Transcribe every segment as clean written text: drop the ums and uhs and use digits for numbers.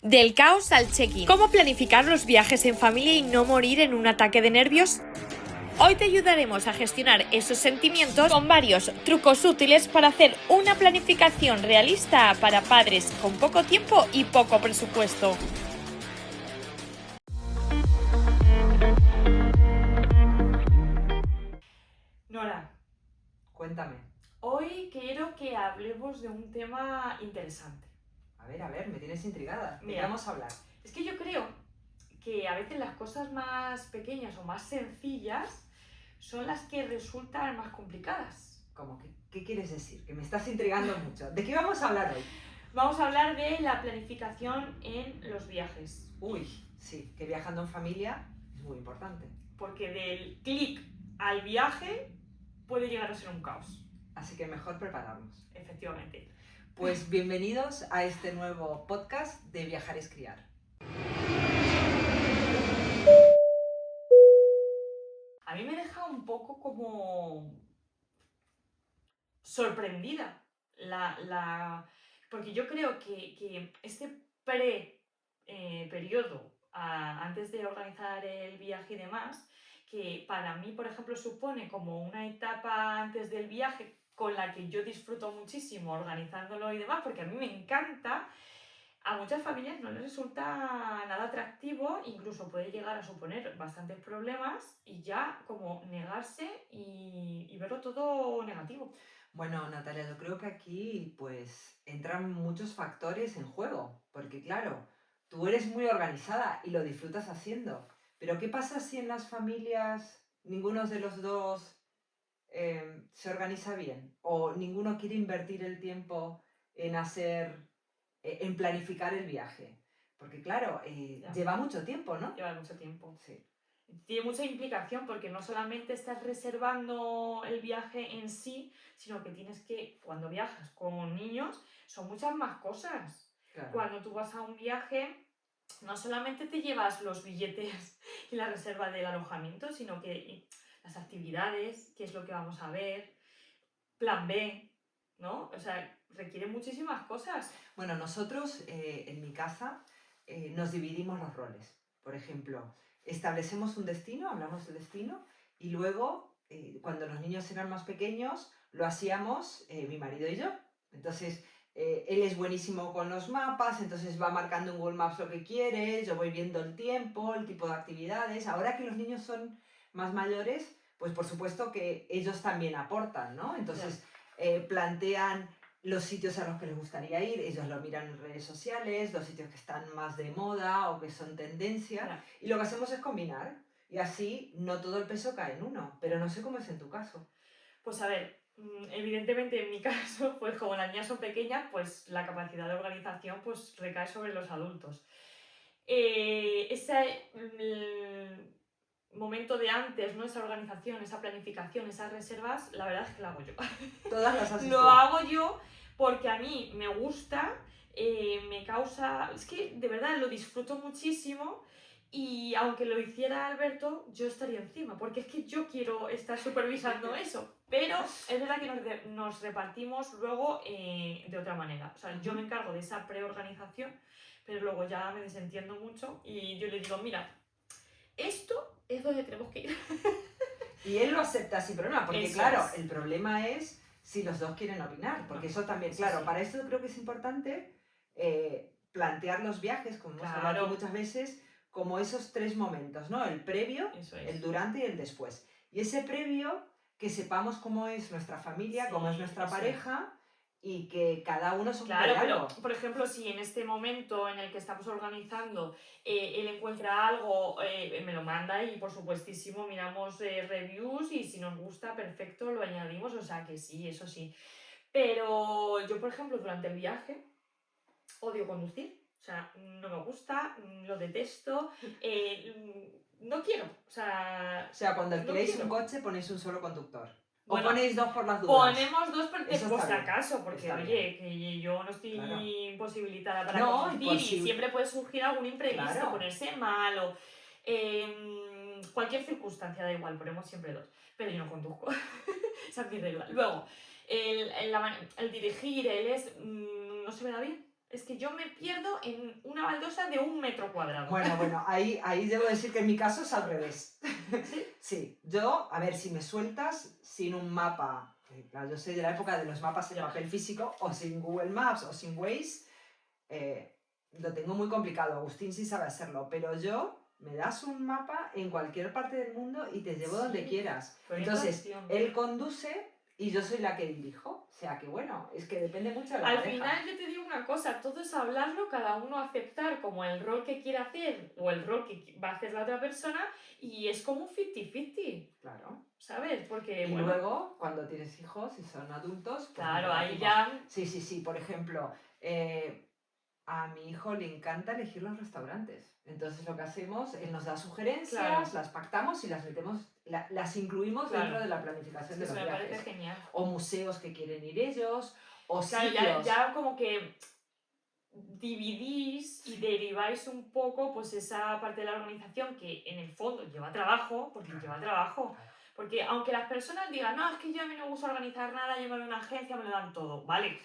Del caos al check-in. ¿Cómo planificar los viajes en familia y no morir en un ataque de nervios? Hoy te ayudaremos a gestionar esos sentimientos con varios trucos útiles para hacer una planificación realista para padres con poco tiempo y poco presupuesto. Nora, Cuéntame. hoy quiero que hablemos de un tema interesante. A ver, me tienes intrigada. ¿De qué Mira. vamos a hablar? Es que yo creo que a veces las cosas más pequeñas o más sencillas son las que resultan más complicadas. ¿Cómo? ¿Qué quieres decir? Que me estás intrigando mucho. ¿De qué vamos a hablar hoy? Vamos a hablar de la planificación en los viajes. Uy, sí, que viajando en familia es muy importante. Porque del clic al viaje puede llegar a ser un caos. Así que mejor prepararnos. Efectivamente. Pues bienvenidos a este nuevo podcast de Viajar es Criar. A mí me deja un poco como sorprendida porque yo creo que este periodo antes de organizar el viaje y demás, que para mí, por ejemplo, supone como una etapa antes del viaje con la que yo disfruto muchísimo organizándolo y demás, porque a mí me encanta. A muchas familias no les resulta nada atractivo, incluso puede llegar a suponer bastantes problemas y ya como negarse y verlo todo negativo. Bueno, Natalia, yo creo que aquí pues entran muchos factores en juego, porque claro, tú eres muy organizada y lo disfrutas haciendo, pero ¿qué pasa si en las familias ninguno de los dos se organiza bien o ninguno quiere invertir el tiempo en en planificar el viaje? Porque claro, lleva mucho tiempo, ¿no? Lleva mucho tiempo. Sí. Tiene mucha implicación porque no solamente estás reservando el viaje en sí, sino que tienes que, cuando viajas con niños, son muchas más cosas. Claro. Cuando tú vas a un viaje, no solamente te llevas los billetes y la reserva del alojamiento, sino que las actividades, qué es lo que vamos a ver, plan B, ¿no? O sea, requiere muchísimas cosas. Bueno, nosotros en mi casa nos dividimos los roles. Por ejemplo, establecemos un destino, hablamos del destino, y luego, cuando los niños eran más pequeños, lo hacíamos mi marido y yo. Entonces, él es buenísimo con los mapas, entonces va marcando en Google Maps lo que quiere, yo voy viendo el tiempo, el tipo de actividades. Ahora que los niños son más mayores, pues por supuesto que ellos también aportan, ¿no? Entonces, plantean los sitios a los que les gustaría ir, ellos lo miran en redes sociales, los sitios que están más de moda o que son tendencia, Claro. y lo que hacemos es combinar, y así no todo el peso cae en uno, pero no sé cómo es en tu caso. Pues a ver, evidentemente en mi caso, pues como las niñas son pequeñas, pues la capacidad de organización pues recae sobre los adultos. Ese momento de antes, ¿no? Esa organización, esa planificación, esas reservas, la verdad es que la hago yo. Todas las haces Lo tú. hago yo porque a mí me gusta, me causa... Es que de verdad lo disfruto muchísimo. Y aunque lo hiciera Alberto, yo estaría encima, porque es que yo quiero estar supervisando eso. Pero es verdad que nos repartimos luego de otra manera. O sea, yo me encargo de esa preorganización, pero luego ya me desentiendo mucho y yo le digo, mira, esto es donde tenemos que ir. Y él lo acepta sin problema, porque Eso claro, es. el problema es si los dos quieren opinar, porque eso también, Eso claro, sí. para eso creo que es importante plantear los viajes, como hemos hablado aquí muchas veces, como esos tres momentos, ¿no? El previo, Eso es. el durante y el después. Y ese previo, que sepamos cómo es nuestra familia, Sí, cómo es nuestra eso pareja, y que cada uno se ocupe Claro, de algo. pero por ejemplo, si en este momento en el que estamos organizando él encuentra algo, me lo manda y por supuestísimo miramos reviews y si nos gusta, perfecto, lo añadimos, o sea que sí, eso sí. Pero yo, por ejemplo, durante el viaje odio conducir, o sea, no me gusta, lo detesto, no quiero, o sea... O sea, cuando no alquiléis quiero. un coche ponéis un solo conductor. Bueno, o ponéis dos por las dudas. Ponemos dos por Eso si está bien. acaso, porque Está oye, bien. que yo no estoy Claro. imposibilitada para No, conducir y siempre puede surgir algún imprevisto, Claro. ponerse mal o cualquier circunstancia, da igual, ponemos siempre dos. Pero yo no conduzco, esa es mi regla. Luego, el dirigir, no se me da bien. Es que yo me pierdo en una baldosa de 1 metro cuadrado. Bueno, ahí debo decir que en mi caso es al revés. Sí, yo, a ver, si me sueltas sin un mapa, claro, yo soy de la época de los mapas en Ya. papel físico, o sin Google Maps, o sin Waze, lo tengo muy complicado. Agustín sí sabe hacerlo, pero yo, me das un mapa en cualquier parte del mundo y te llevo donde Sí, quieras. Entonces, él conduce y yo soy la que dirijo. O sea que bueno, es que depende mucho de la Al pareja. final yo te digo una cosa, todo es hablarlo, cada uno aceptar como el rol que quiere hacer o el rol que va a hacer la otra persona y es como un 50-50, Claro. ¿sabes? Porque Y bueno, luego, cuando tienes hijos y son adultos, pues claro, nos ahí repartimos. ya... Sí, por ejemplo, a mi hijo le encanta elegir los restaurantes. Entonces lo que hacemos, él nos da sugerencias, Claro. las pactamos y las metemos, las incluimos Claro. dentro de la planificación de Eso los me parece viajes. genial. O museos que quieren ir ellos, o Claro, sitios. ya como que dividís y deriváis un poco pues esa parte de la organización que en el fondo lleva trabajo, porque lleva trabajo. Porque aunque las personas digan, no, es que yo a mí no me gusta organizar nada, yo me voy a una agencia, me lo dan todo, vale,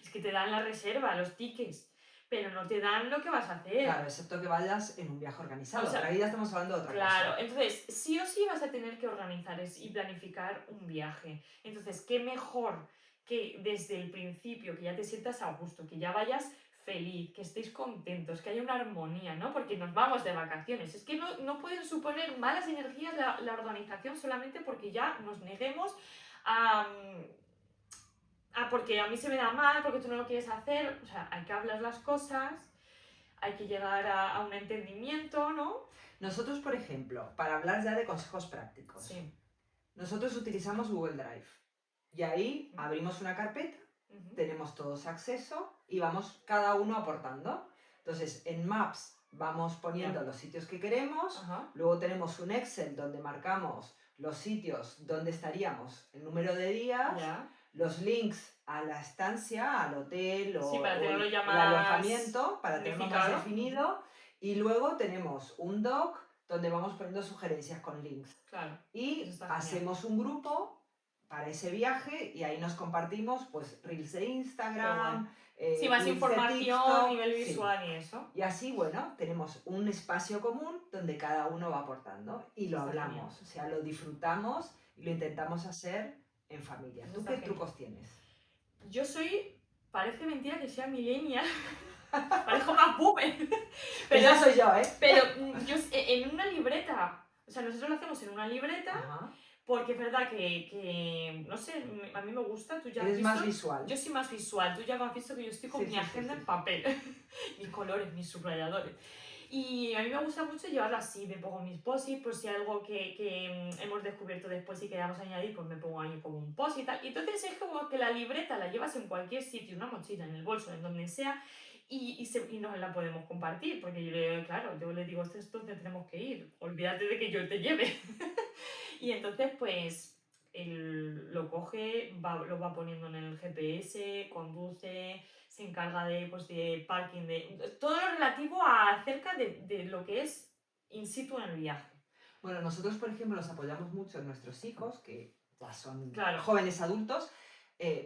es que te dan la reserva, los tickets, pero no te dan lo que vas a hacer. Claro, excepto que vayas en un viaje organizado, O sea, pero ahí ya estamos hablando de otra Claro, cosa. entonces sí o sí vas a tener que organizar y planificar un viaje. Entonces, ¿qué mejor que desde el principio, que ya te sientas a gusto, que ya vayas feliz, que estéis contentos, que haya una armonía, ¿no? Porque nos vamos de vacaciones. Es que no pueden suponer malas energías la organización solamente porque ya nos neguemos a... porque a mí se me da mal, porque tú no lo quieres hacer. O sea, hay que hablar las cosas, hay que llegar a un entendimiento, ¿no? Nosotros, por ejemplo, para hablar ya de consejos prácticos, Sí. nosotros utilizamos Google Drive y ahí abrimos una carpeta, tenemos todos acceso y vamos cada uno aportando. Entonces, en Maps vamos poniendo los sitios que queremos, luego tenemos un Excel donde marcamos los sitios donde estaríamos, el número de días, los links a la estancia, al hotel o, para tenerlo ya el más alojamiento, para tenerlo más definido. Y luego tenemos un doc donde vamos poniendo sugerencias con links. Claro, y hacemos un grupo para ese viaje y ahí nos compartimos pues reels de Instagram, sí, más links información de TikTok, a nivel visual y eso. Y así, bueno, tenemos un espacio común donde cada uno va aportando y lo hablamos, o sea, lo disfrutamos y lo intentamos hacer en familia. ¿Tú qué trucos tienes? Yo soy, parece mentira que sea millennial, parezco más boomer. Pero ya soy yo, ¿eh? Pero yo en una libreta, o sea, nosotros lo hacemos en una libreta, porque es verdad que, no sé, a mí me gusta, tú ya has Eres visto. más visual. Yo soy más visual, tú ya me has visto que yo estoy con mi agenda en papel, mis colores, mis subrayadores. Y a mí me gusta mucho llevarlo así, me pongo mis post-it, por si algo que hemos descubierto después y queramos añadir, pues me pongo ahí como un post-it y tal. Y entonces es como que la libreta la llevas en cualquier sitio, una mochila, en el bolso, en donde sea, y nos la podemos compartir, porque yo le digo, esto es donde tenemos que ir, olvídate de que yo te lleve. Y entonces pues él lo coge, lo va poniendo en el GPS, conduce, se encarga de parking, de todo lo relativo acerca de lo que es in situ en el viaje. Bueno, nosotros, por ejemplo, nos apoyamos mucho en nuestros hijos, que ya son Claro. jóvenes adultos,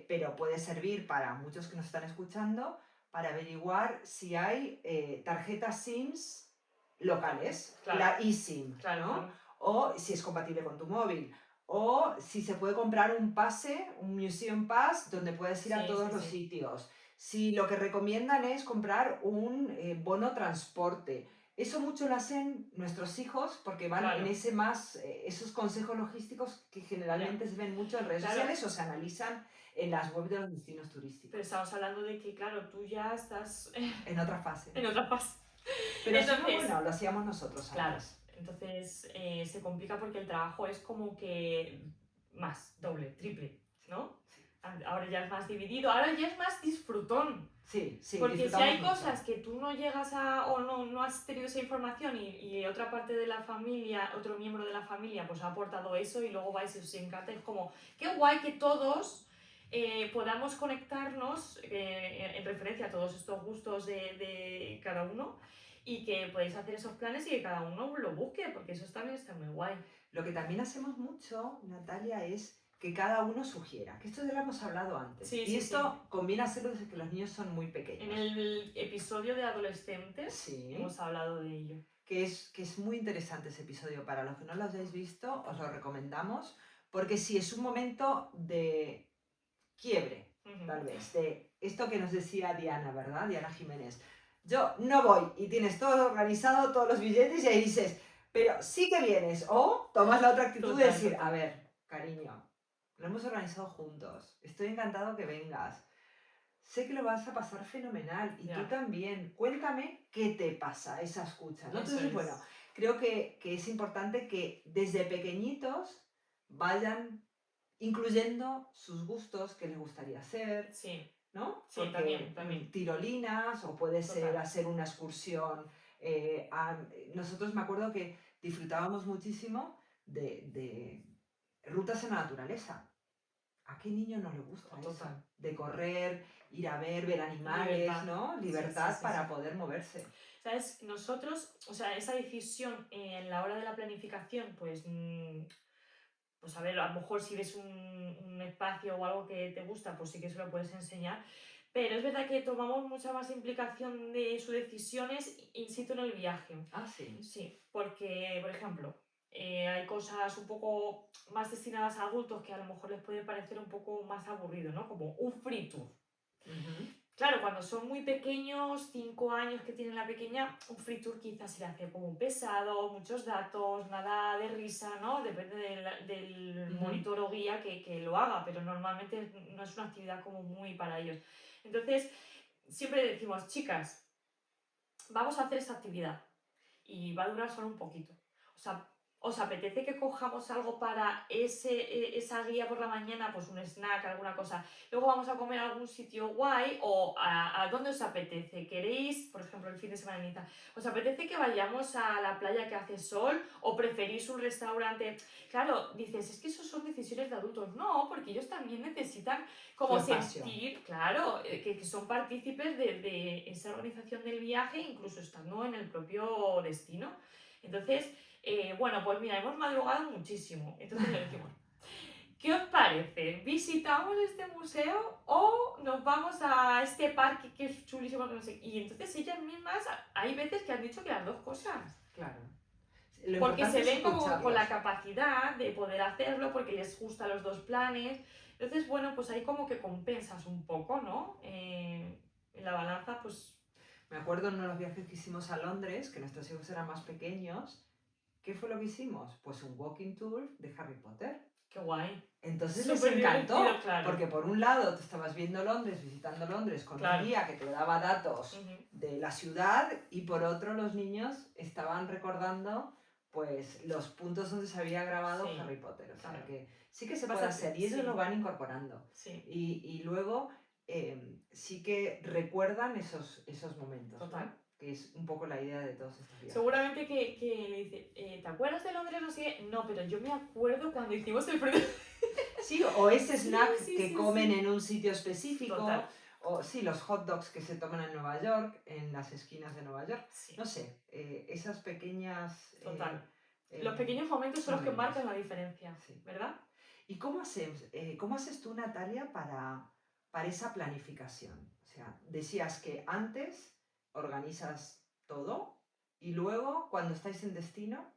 pero puede servir para muchos que nos están escuchando para averiguar si hay tarjetas SIMs locales, Claro. la eSIM, Claro, ¿no? claro. O si es compatible con tu móvil, o si se puede comprar un pase, un Museum Pass, donde puedes ir a todos los sitios. Si lo que recomiendan es comprar un bono transporte. Eso mucho lo hacen nuestros hijos porque van en ese esos consejos logísticos que generalmente se ven mucho en redes sociales o se analizan en las webs de los destinos turísticos. Pero estamos hablando de que, claro, tú ya estás en otra fase. En otra fase. Pero entonces, bueno, lo hacíamos nosotros. Claro, entonces se complica porque el trabajo es como que más, doble, triple, ¿no? Ahora ya es más dividido, ahora ya es más disfrutón. Sí, porque si hay cosas que tú no llegas o no has tenido esa información y otra parte de la familia, otro miembro de la familia, pues ha aportado eso y luego vais y os encanta. Es como, qué guay que todos podamos conectarnos en referencia a todos estos gustos de cada uno y que podéis hacer esos planes y que cada uno lo busque, porque eso también está muy guay. Lo que también hacemos mucho, Natalia, es que cada uno sugiera, que esto ya lo hemos hablado antes. Sí, y sí, esto conviene hacerlo desde que los niños son muy pequeños. En el episodio de adolescentes Sí. hemos hablado de ello. Que es muy interesante ese episodio. Para los que no lo hayáis visto, os lo recomendamos, porque sí, es un momento de quiebre, tal vez, de esto que nos decía Diana, ¿verdad? Diana Jiménez. Yo no voy y tienes todo organizado, todos los billetes y ahí dices, pero sí que vienes. O tomas la otra actitud de decir, a ver, cariño, lo hemos organizado juntos, estoy encantado que vengas. Sé que lo vas a pasar fenomenal y tú también. Cuéntame qué te pasa, esa escucha, ¿no? Entonces, bueno, creo que es importante que desde pequeñitos vayan incluyendo sus gustos, qué les gustaría hacer, Sí. ¿no? Sí, porque también. Tirolinas o puede ser hacer una excursión. Nosotros me acuerdo que disfrutábamos muchísimo de rutas en la naturaleza. ¿A qué niño no le gusta eso? De correr, ir a ver animales, libertad. ¿No? Libertad sí, para poder moverse. ¿Sabes? Nosotros, o sea, esa decisión en la hora de la planificación, pues a ver, a lo mejor si ves un espacio o algo que te gusta, pues sí que se lo puedes enseñar. Pero es verdad que tomamos mucha más implicación de sus decisiones in situ en el viaje. Ah, sí. Sí, porque, por ejemplo, hay cosas un poco más destinadas a adultos que a lo mejor les puede parecer un poco más aburrido, ¿no? Como un free tour. Claro, cuando son muy pequeños, 5 años que tiene la pequeña, un free tour quizás se le hace como pesado, muchos datos, nada de risa, ¿no? Depende del monitor o guía que lo haga, pero normalmente no es una actividad como muy para ellos. Entonces, siempre decimos, chicas, vamos a hacer esta actividad y va a durar solo un poquito. O sea, ¿os apetece que cojamos algo para esa guía por la mañana? Pues un snack, alguna cosa. Luego vamos a comer a algún sitio guay o a dónde os apetece. ¿Queréis, por ejemplo, el fin de semana, os apetece que vayamos a la playa que hace sol o preferís un restaurante? Claro, dices, es que eso son decisiones de adultos. No, porque ellos también necesitan como sentir, claro, que son partícipes de esa organización del viaje, incluso estando en el propio destino. Entonces, bueno, pues mira, hemos madrugado muchísimo. Entonces le decimos, ¿qué os parece? ¿Visitamos este museo o nos vamos a este parque que es chulísimo? No sé? Y entonces ellas mismas, hay veces que han dicho que las dos cosas. Claro. Porque se ven como con la capacidad de poder hacerlo, porque les gustan los dos planes. Entonces, bueno, pues ahí como que compensas un poco, ¿no? En la balanza, pues... Me acuerdo en uno de los viajes que hicimos a Londres, que nuestros hijos eran más pequeños. ¿Qué fue lo que hicimos? Pues un walking tour de Harry Potter. ¡Qué guay! Entonces les encantó, porque por un lado te estabas viendo Londres, visitando Londres con un guía que te daba datos de la ciudad y por otro los niños estaban recordando pues los puntos donde se había grabado Harry Potter. O sea que sí que se puede hacer y ellos lo van incorporando. Sí. Y luego sí que recuerdan esos momentos. Total. ¿no? Que es un poco la idea de todos estos viajes. Seguramente que le dice, ¿te acuerdas de Londres? No sé, no, pero yo me acuerdo cuando hicimos el primer... Sí, o ese snack que comen en un sitio específico. Total. O sí, los hot dogs que se toman en Nueva York, en las esquinas de Nueva York. Sí. No sé, esas pequeñas... Total. Los pequeños momentos son los que marcan la diferencia, ¿verdad? ¿Y cómo haces tú, Natalia, para esa planificación? O sea, decías que antes organizas todo y luego, cuando estáis en destino,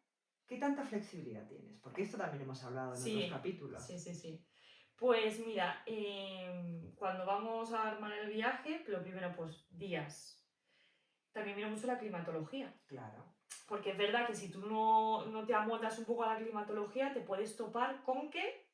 ¿qué tanta flexibilidad tienes? Porque esto también hemos hablado en otros capítulos. Sí. Pues mira, cuando vamos a armar el viaje, lo primero, pues días. También miro mucho la climatología. Claro. Porque es verdad que si tú no te amoldas un poco a la climatología, te puedes topar con que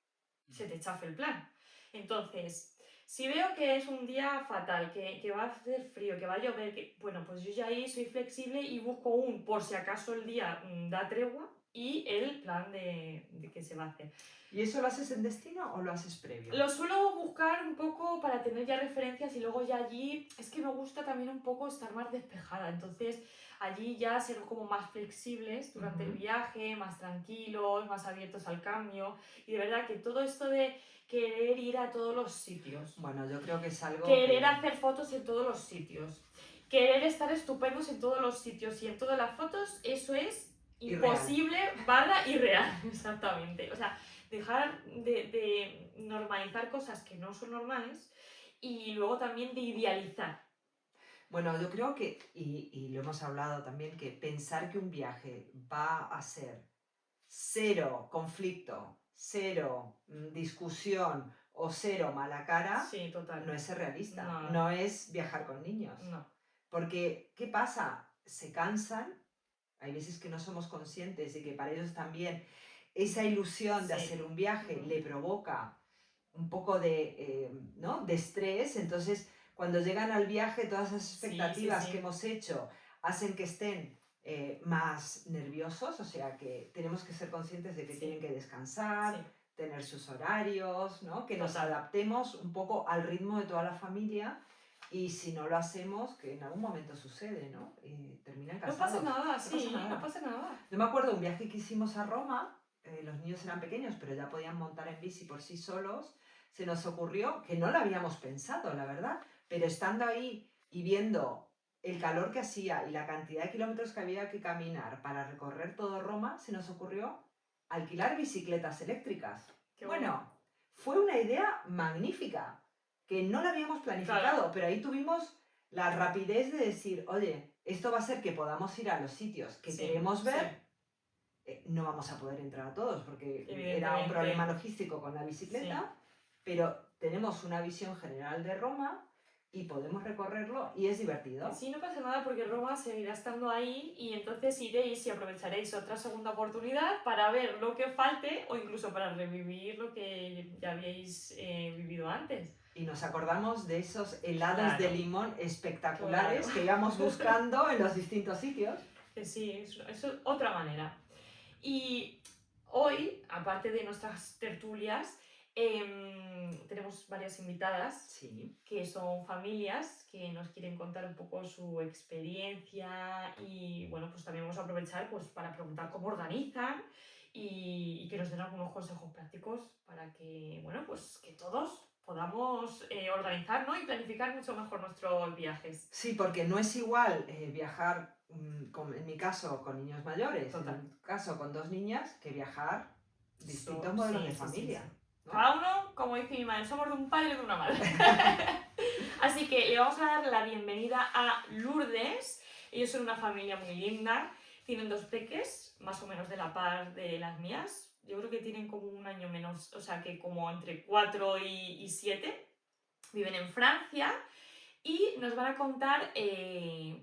se te chafe el plan. Entonces, si veo que es un día fatal, que va a hacer frío, que va a llover, bueno, pues yo ya ahí soy flexible y busco por si acaso el día da tregua y el plan de que se va a hacer. ¿Y eso lo haces en destino o lo haces previo? Lo suelo buscar un poco para tener ya referencias y luego ya allí, es que me gusta también un poco estar más despejada, entonces allí ya ser como más flexibles durante el viaje, más tranquilos, más abiertos al cambio y de verdad que todo esto de querer ir a todos los sitios. Bueno, yo creo que es algo Querer hacer fotos en todos los sitios. Querer estar estupendos en todos los sitios y en todas las fotos, eso es imposible barra irreal, exactamente. O sea, dejar de normalizar cosas que no son normales y luego también de idealizar. Bueno, yo creo que, y lo hemos hablado también, que pensar que un viaje va a ser cero conflicto, cero discusión o cero mala cara, Sí, total. no es ser realista, No. no es viajar con niños. No. Porque, ¿qué pasa? Se cansan, hay veces que no somos conscientes de que para ellos también esa ilusión de Sí. hacer un viaje le provoca un poco de, ¿no? de estrés, entonces cuando llegan al viaje todas esas expectativas que hemos hecho hacen que estén más nerviosos, o sea que tenemos que ser conscientes de que tienen que descansar, tener sus horarios, ¿no? Que nos adaptemos un poco al ritmo de toda la familia. Y si no lo hacemos, que en algún momento sucede, ¿no? Terminan cansados. No pasa nada, sí, no pasa nada. Yo me acuerdo de un viaje que hicimos a Roma, los niños eran pequeños, pero ya podían montar en bici por sí solos. Se nos ocurrió, que no lo habíamos pensado, la verdad, pero estando ahí y viendo el calor que hacía y la cantidad de kilómetros que había que caminar para recorrer todo Roma, se nos ocurrió alquilar bicicletas eléctricas. Bueno, fue una idea magnífica, que no la habíamos planificado, pero ahí tuvimos la rapidez de decir, oye, esto va a hacer que podamos ir a los sitios que queremos ver. No vamos a poder entrar a todos porque era un problema logístico con la bicicleta, pero tenemos una visión general de Roma y podemos recorrerlo y es divertido. Sí, no pasa nada porque Roma seguirá estando ahí y entonces iréis y aprovecharéis otra segunda oportunidad para ver lo que falte o incluso para revivir lo que ya habíais vivido antes. Y nos acordamos de esos helados de limón espectaculares que íbamos buscando en los distintos sitios. Sí, eso es otra manera. Y hoy, aparte de nuestras tertulias, tenemos varias invitadas que son familias que nos quieren contar un poco su experiencia y bueno, pues también vamos a aprovechar pues, para preguntar cómo organizan y que nos den algunos consejos prácticos para que, bueno, pues que todos podamos organizar, ¿no? Y planificar mucho mejor nuestros viajes. Sí, porque no es igual viajar, en mi caso, con niños mayores, en mi caso con 2 niñas, que viajar distintos modelos de familia. ¿No? Cada uno, como dice mi madre, somos de un padre y de una madre. Así que le vamos a dar la bienvenida a Lourdes. Ellos son una familia muy linda. Tienen 2 peques, más o menos de la par de las mías. Yo creo que tienen como un año menos, o sea que como entre 4 y 7. Viven en Francia y nos van a contar,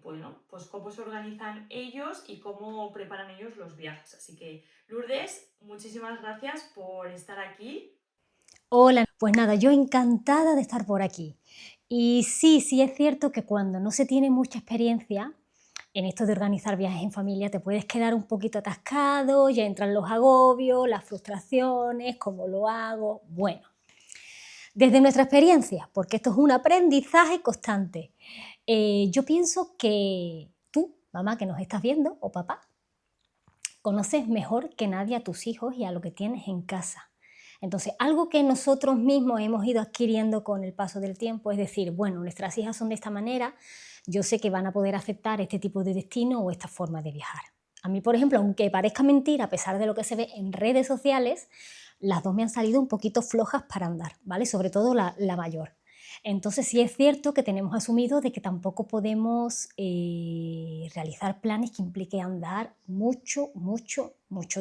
bueno, pues cómo se organizan ellos y cómo preparan ellos los viajes. Así que, Lourdes, muchísimas gracias por estar aquí. Hola, pues nada, yo encantada de estar por aquí. Y sí es cierto que cuando no se tiene mucha experiencia en esto de organizar viajes en familia te puedes quedar un poquito atascado, ya entran los agobios, las frustraciones, cómo lo hago. Bueno, desde nuestra experiencia, porque esto es un aprendizaje constante, yo pienso que tú, mamá que nos estás viendo, o papá, conoces mejor que nadie a tus hijos y a lo que tienes en casa. Entonces, algo que nosotros mismos hemos ido adquiriendo con el paso del tiempo es decir, bueno, nuestras hijas son de esta manera, yo sé que van a poder aceptar este tipo de destino o esta forma de viajar. A mí, por ejemplo, aunque parezca mentira, a pesar de lo que se ve en redes sociales, las 2 me han salido un poquito flojas para andar, ¿vale? Sobre todo la mayor. Entonces sí es cierto que tenemos asumido de que tampoco podemos realizar planes que implique andar mucho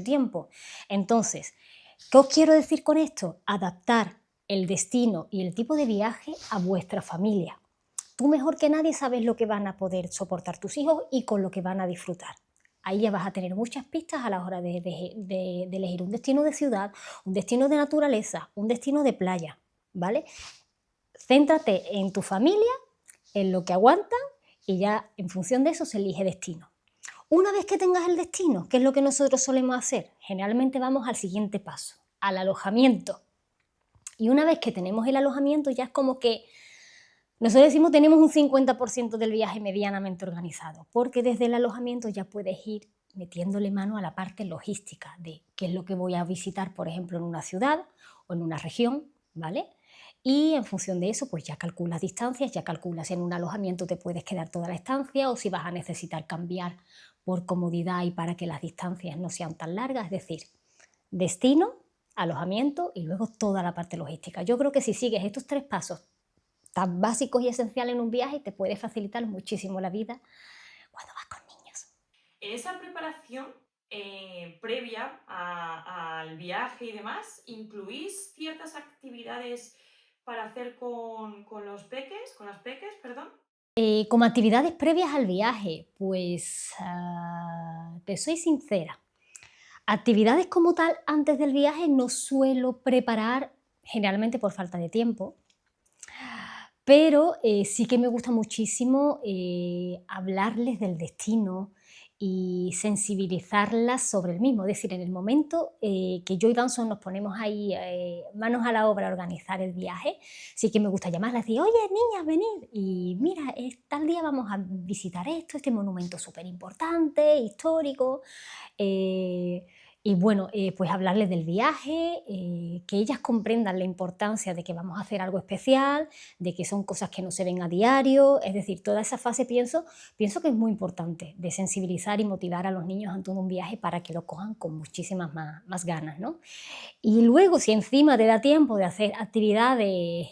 tiempo. Entonces, ¿qué os quiero decir con esto? Adaptar el destino y el tipo de viaje a vuestra familia. Tú mejor que nadie sabes lo que van a poder soportar tus hijos y con lo que van a disfrutar. Ahí ya vas a tener muchas pistas a la hora de elegir un destino de ciudad, un destino de naturaleza, un destino de playa, ¿vale? Céntrate en tu familia, en lo que aguantan y ya en función de eso se elige destino. Una vez que tengas el destino, ¿qué es lo que nosotros solemos hacer? Generalmente vamos al siguiente paso, al alojamiento. Y una vez que tenemos el alojamiento ya es como que nosotros decimos tenemos un 50% del viaje medianamente organizado, porque desde el alojamiento ya puedes ir metiéndole mano a la parte logística de qué es lo que voy a visitar, por ejemplo, en una ciudad o en una región, ¿vale? Y en función de eso, pues ya calculas distancias, ya calculas si en un alojamiento te puedes quedar toda la estancia o si vas a necesitar cambiar por comodidad y para que las distancias no sean tan largas, es decir, destino, alojamiento y luego toda la parte logística. Yo creo que si sigues estos 3 pasos tan básicos y esenciales en un viaje, te puede facilitar muchísimo la vida cuando vas con niños. En esa preparación previa al viaje y demás, ¿incluís ciertas actividades para hacer con los peques, con las peques, perdón? Como actividades previas al viaje, pues te soy sincera, actividades como tal antes del viaje no suelo preparar, generalmente por falta de tiempo, pero sí que me gusta muchísimo hablarles del destino y sensibilizarlas sobre el mismo. Es decir, en el momento que yo y Danson nos ponemos ahí manos a la obra a organizar el viaje, sí que me gusta llamarlas y decir, oye, niñas, venid, y mira, tal día vamos a visitar este monumento súper importante, histórico, y bueno, pues hablarles del viaje, que ellas comprendan la importancia de que vamos a hacer algo especial, de que son cosas que no se ven a diario, es decir, toda esa fase pienso que es muy importante, de sensibilizar y motivar a los niños ante un viaje para que lo cojan con muchísimas más ganas, ¿no? Y luego, si encima te da tiempo de hacer actividades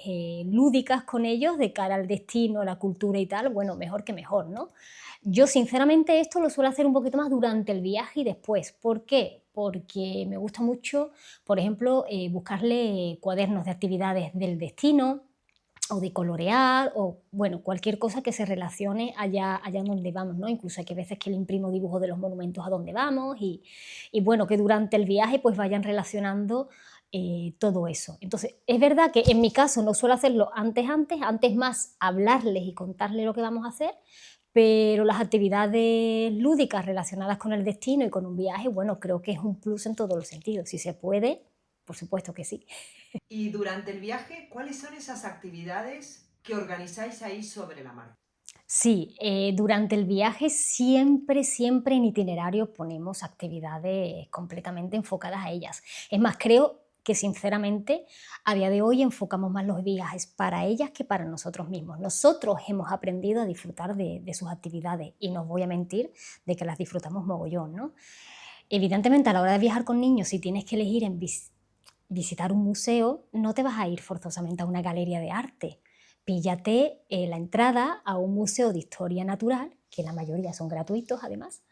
lúdicas con ellos de cara al destino, la cultura y tal, bueno, mejor que mejor, ¿no? Yo sinceramente esto lo suelo hacer un poquito más durante el viaje y después. ¿Por qué? Porque me gusta mucho, por ejemplo, buscarle cuadernos de actividades del destino o de colorear o, bueno, cualquier cosa que se relacione allá donde vamos, ¿no? Incluso hay que veces que le imprimo dibujos de los monumentos a donde vamos y bueno, que durante el viaje pues vayan relacionando todo eso. Entonces, es verdad que en mi caso no suelo hacerlo antes más hablarles y contarles lo que vamos a hacer, pero las actividades lúdicas relacionadas con el destino y con un viaje, bueno, creo que es un plus en todos los sentidos. Si se puede, por supuesto que sí. Y durante el viaje, ¿cuáles son esas actividades que organizáis ahí sobre la marcha? Sí, durante el viaje siempre en itinerario ponemos actividades completamente enfocadas a ellas. Es más, creo que sinceramente a día de hoy enfocamos más los viajes para ellas que para nosotros mismos. Nosotros hemos aprendido a disfrutar de sus actividades y no os voy a mentir de que las disfrutamos mogollón, ¿no? Evidentemente, a la hora de viajar con niños, si tienes que elegir visitar un museo, no te vas a ir forzosamente a una galería de arte. Píllate la entrada a un museo de historia natural, que la mayoría son gratuitos además,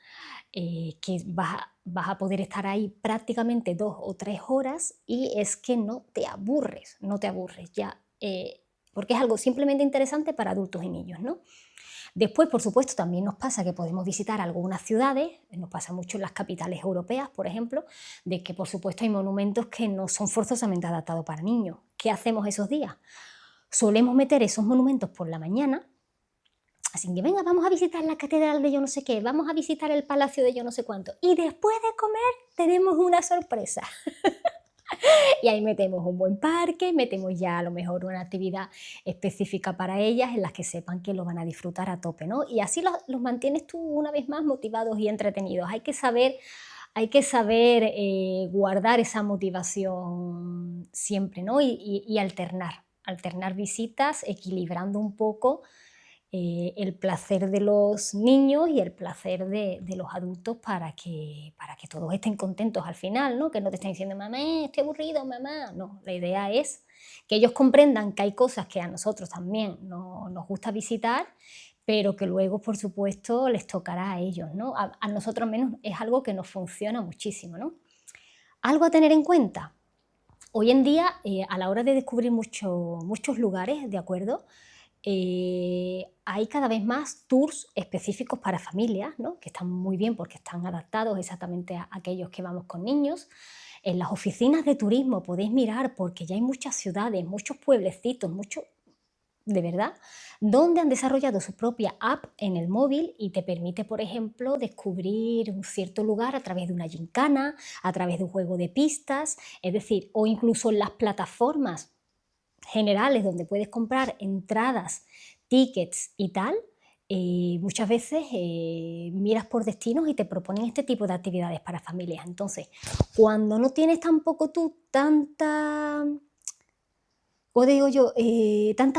que vas a poder estar ahí prácticamente 2 o 3 horas y es que no te aburres ya, porque es algo simplemente interesante para adultos y niños, ¿no? Después, por supuesto, también nos pasa que podemos visitar algunas ciudades, nos pasa mucho en las capitales europeas, por ejemplo, de que por supuesto hay monumentos que no son forzosamente adaptados para niños. ¿Qué hacemos esos días? Solemos meter esos monumentos por la mañana, así que venga, vamos a visitar la catedral de yo no sé qué, vamos a visitar el palacio de yo no sé cuánto, y después de comer tenemos una sorpresa. Y ahí metemos un buen parque, metemos ya a lo mejor una actividad específica para ellas en las que sepan que lo van a disfrutar a tope, ¿no? Y así los mantienes tú una vez más motivados y entretenidos. Hay que saber guardar esa motivación siempre, ¿no? Y alternar visitas, equilibrando un poco el placer de los niños y el placer de los adultos para que todos estén contentos al final, ¿no? Que no te estén diciendo, mamá, estoy aburrido, mamá. No, la idea es que ellos comprendan que hay cosas que a nosotros también nos gusta visitar, pero que luego, por supuesto, les tocará a ellos, ¿no? A nosotros menos es algo que nos funciona muchísimo, ¿no? Algo a tener en cuenta. Hoy en día, a la hora de descubrir muchos lugares, ¿de acuerdo?, hay cada vez más tours específicos para familias, ¿no? Que están muy bien porque están adaptados exactamente a aquellos que vamos con niños. En las oficinas de turismo podéis mirar porque ya hay muchas ciudades, muchos pueblecitos, de verdad, donde han desarrollado su propia app en el móvil y te permite, por ejemplo, descubrir un cierto lugar a través de una gincana, a través de un juego de pistas, es decir, o incluso en las plataformas generales donde puedes comprar entradas, tickets y tal, muchas veces miras por destinos y te proponen este tipo de actividades para familias. Entonces, cuando no tienes tampoco tú tanta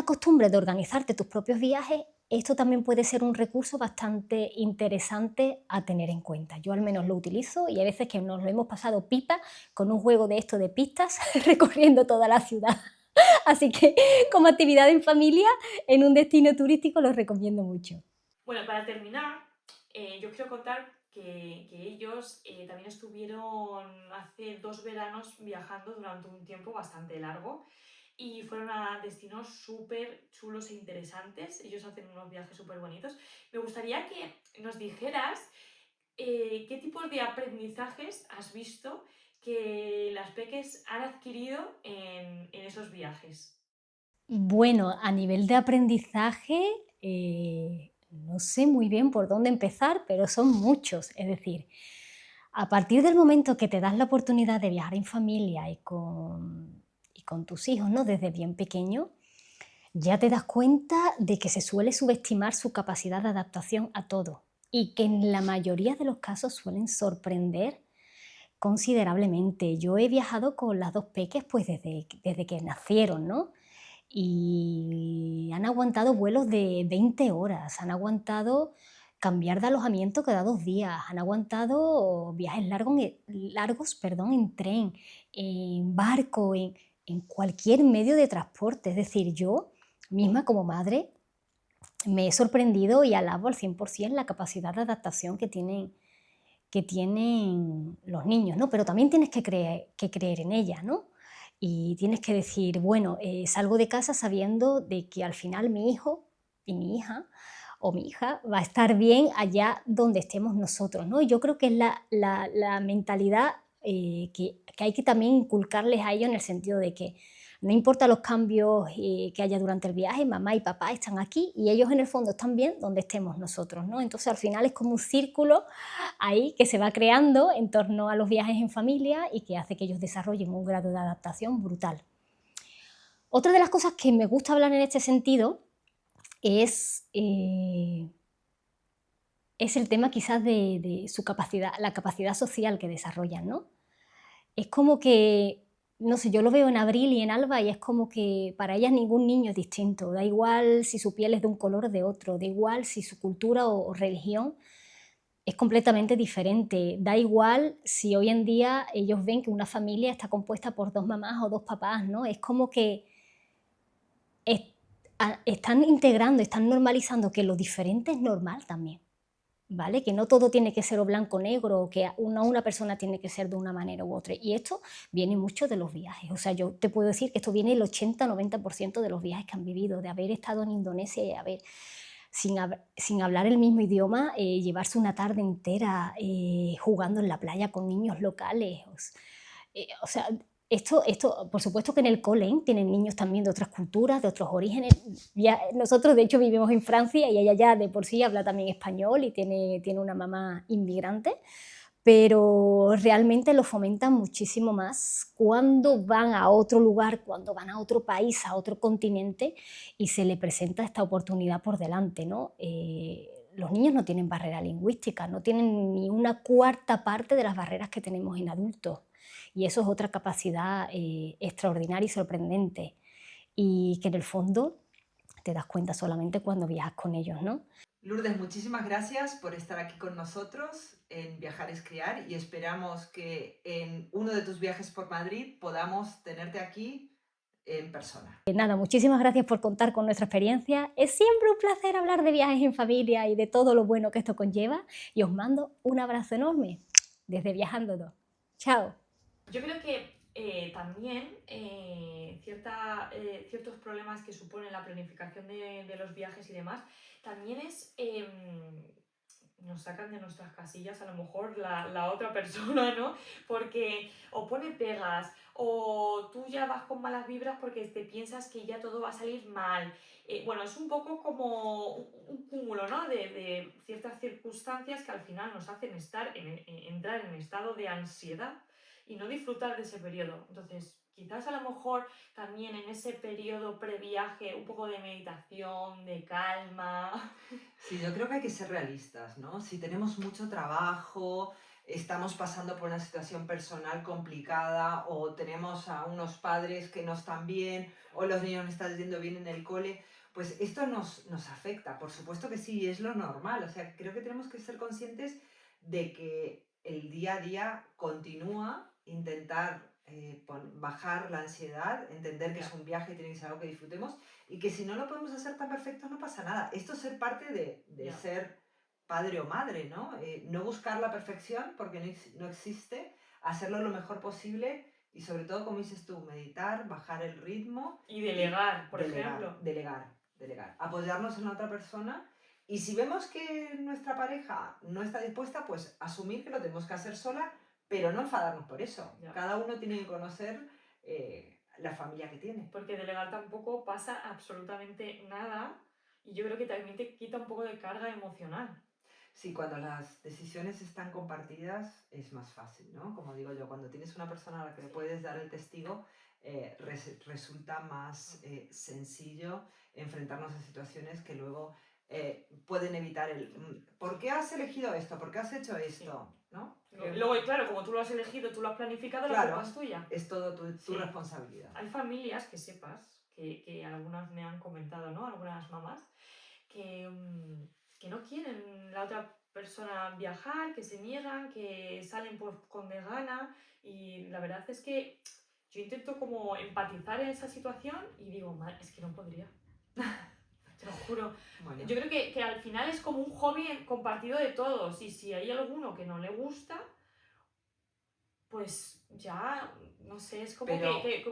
costumbre de organizarte tus propios viajes, esto también puede ser un recurso bastante interesante a tener en cuenta. Yo al menos lo utilizo y hay veces que nos lo hemos pasado pipa con un juego de esto de pistas recorriendo toda la ciudad. Así que como actividad en familia en un destino turístico lo recomiendo mucho. Bueno, para terminar, yo quiero contar que ellos también estuvieron hace 2 veranos viajando durante un tiempo bastante largo y fueron a destinos súper chulos e interesantes. Ellos hacen unos viajes súper bonitos. Me gustaría que nos dijeras qué tipos de aprendizajes has visto que las peques han adquirido en esos viajes. Bueno, a nivel de aprendizaje, no sé muy bien por dónde empezar, pero son muchos. Es decir, a partir del momento que te das la oportunidad de viajar en familia y con tus hijos, ¿no? Desde bien pequeño, ya te das cuenta de que se suele subestimar su capacidad de adaptación a todo y que en la mayoría de los casos suelen sorprender considerablemente. Yo he viajado con las dos peques pues desde que nacieron, ¿no? Y han aguantado vuelos de 20 horas, han aguantado cambiar de alojamiento cada 2 días, han aguantado viajes largos, perdón, en tren, en barco, en cualquier medio de transporte. Es decir, yo misma como madre me he sorprendido y alabo al 100% la capacidad de adaptación que tienen los niños, ¿no? Pero también tienes que creer en ella, ¿no? Y tienes que decir, bueno, salgo de casa sabiendo de que al final mi hijo y mi hija o mi hija va a estar bien allá donde estemos nosotros, ¿no? Y yo creo que es la mentalidad que hay que también inculcarles a ellos en el sentido de que no importa los cambios que haya durante el viaje, mamá y papá están aquí y ellos en el fondo están bien donde estemos nosotros, ¿no? Entonces al final es como un círculo ahí que se va creando en torno a los viajes en familia y que hace que ellos desarrollen un grado de adaptación brutal. Otra de las cosas que me gusta hablar en este sentido es el tema quizás de su capacidad, la capacidad social que desarrollan, ¿no? Es como que, no sé, yo lo veo en Abril y en Alba y es como que para ellas ningún niño es distinto, da igual si su piel es de un color o de otro, da igual si su cultura o religión es completamente diferente. Da igual si hoy en día ellos ven que una familia está compuesta por 2 mamás o 2 papás, ¿no? Es como que es- están integrando, están normalizando que lo diferente es normal también, ¿vale? Que no todo tiene que ser o blanco o negro, o que una persona tiene que ser de una manera u otra. Y esto viene mucho de los viajes. O sea, yo te puedo decir que esto viene el 80-90% de los viajes que han vivido, de haber estado en Indonesia y haber sin hablar el mismo idioma, llevarse una tarde entera jugando en la playa con niños locales. O sea, esto, por supuesto que en el cole tienen niños también de otras culturas, de otros orígenes. Ya, nosotros, de hecho, vivimos en Francia y ella ya de por sí habla también español y tiene una mamá inmigrante, pero realmente lo fomentan muchísimo más cuando van a otro lugar, cuando van a otro país, a otro continente y se le presenta esta oportunidad por delante, ¿no? Los niños no tienen barrera lingüística, no tienen ni una cuarta parte de las barreras que tenemos en adultos y eso es otra capacidad extraordinaria y sorprendente y que en el fondo te das cuenta solamente cuando viajas con ellos, ¿no? Lourdes, muchísimas gracias por estar aquí con nosotros en Viajar es Criar y esperamos que en uno de tus viajes por Madrid podamos tenerte aquí en persona. Nada, muchísimas gracias por contar con nuestra experiencia. Es siempre un placer hablar de viajes en familia y de todo lo bueno que esto conlleva. Y os mando un abrazo enorme desde Viajando 2. Chao. Yo creo que también ciertos problemas que supone la planificación de los viajes y demás, también nos sacan de nuestras casillas a lo mejor la otra persona, ¿no? Porque o pone pegas o tú ya vas con malas vibras porque te piensas que ya todo va a salir mal. Bueno, es un poco como un cúmulo, ¿no? De ciertas circunstancias que al final nos hacen entrar en estado de ansiedad y no disfrutar de ese periodo. Entonces, quizás a lo mejor también en ese periodo previaje un poco de meditación, de calma. Sí, yo creo que hay que ser realistas, ¿no? Si tenemos mucho trabajo, estamos pasando por una situación personal complicada o tenemos a unos padres que no están bien o los niños no están yendo bien en el cole, Pues esto nos afecta, por supuesto que sí, es lo normal. O sea, creo que tenemos que ser conscientes de que el día a día continúa, intentar bajar la ansiedad, entender que es un viaje y tiene que ser algo que disfrutemos y que si no lo podemos hacer tan perfecto no pasa nada. Esto es ser parte de ser padre o madre, ¿no? No buscar la perfección porque no existe, hacerlo lo mejor posible y sobre todo, como dices tú, meditar, bajar el ritmo. Y delegar, por ejemplo. Delegar. Apoyarnos en la otra persona y si vemos que nuestra pareja no está dispuesta, pues asumir que lo tenemos que hacer sola, pero no enfadarnos por eso. Ya. Cada uno tiene que conocer la familia que tiene. Porque delegar tampoco pasa absolutamente nada y yo creo que también te quita un poco de carga emocional. Sí, cuando las decisiones están compartidas es más fácil, ¿no? Como digo yo, cuando tienes una persona a la que le puedes dar el testigo, resulta más sencillo enfrentarnos a situaciones que luego pueden evitar ¿por qué has elegido esto? ¿Por qué has hecho esto? Sí. ¿No? Luego, claro, como tú lo has elegido, tú lo has planificado, Claro, la culpa es tuya. Es todo tu Sí. responsabilidad. Hay familias, que sepas, que algunas me han comentado, ¿no? Algunas mamás, que no quieren la otra persona viajar, que se niegan, que salen con desgana y la verdad es que yo intento como empatizar en esa situación y digo, madre, es que no podría. Te lo juro. Bueno. Yo creo que al final es como un hobby compartido de todos y si hay alguno que no le gusta, pues ya, no sé, es como,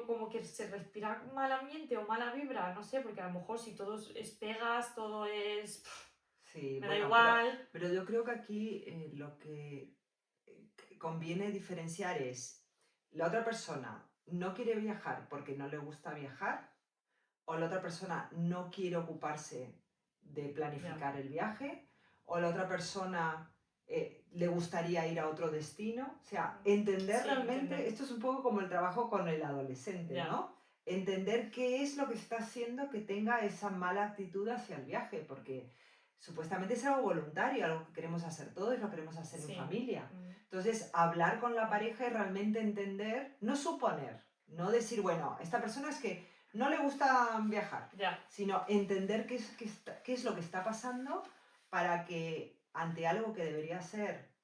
como que se respira mal ambiente o mala vibra, no sé, porque a lo mejor si todo es pegas, todo es... Sí, me da igual. Pero yo creo que aquí lo que conviene diferenciar es la otra persona no quiere viajar porque no le gusta viajar o la otra persona no quiere ocuparse de planificar el viaje o la otra persona le gustaría ir a otro destino. O sea, entender realmente, esto es un poco como el trabajo con el adolescente, ¿no? Entender qué es lo que está haciendo que tenga esa mala actitud hacia el viaje, porque supuestamente es algo voluntario, algo que queremos hacer todos, lo queremos hacer en familia. Entonces, hablar con la pareja y realmente entender, no suponer, no decir, bueno, esta persona es que no le gusta viajar, sino entender qué es lo que está pasando para que ante algo que debería ser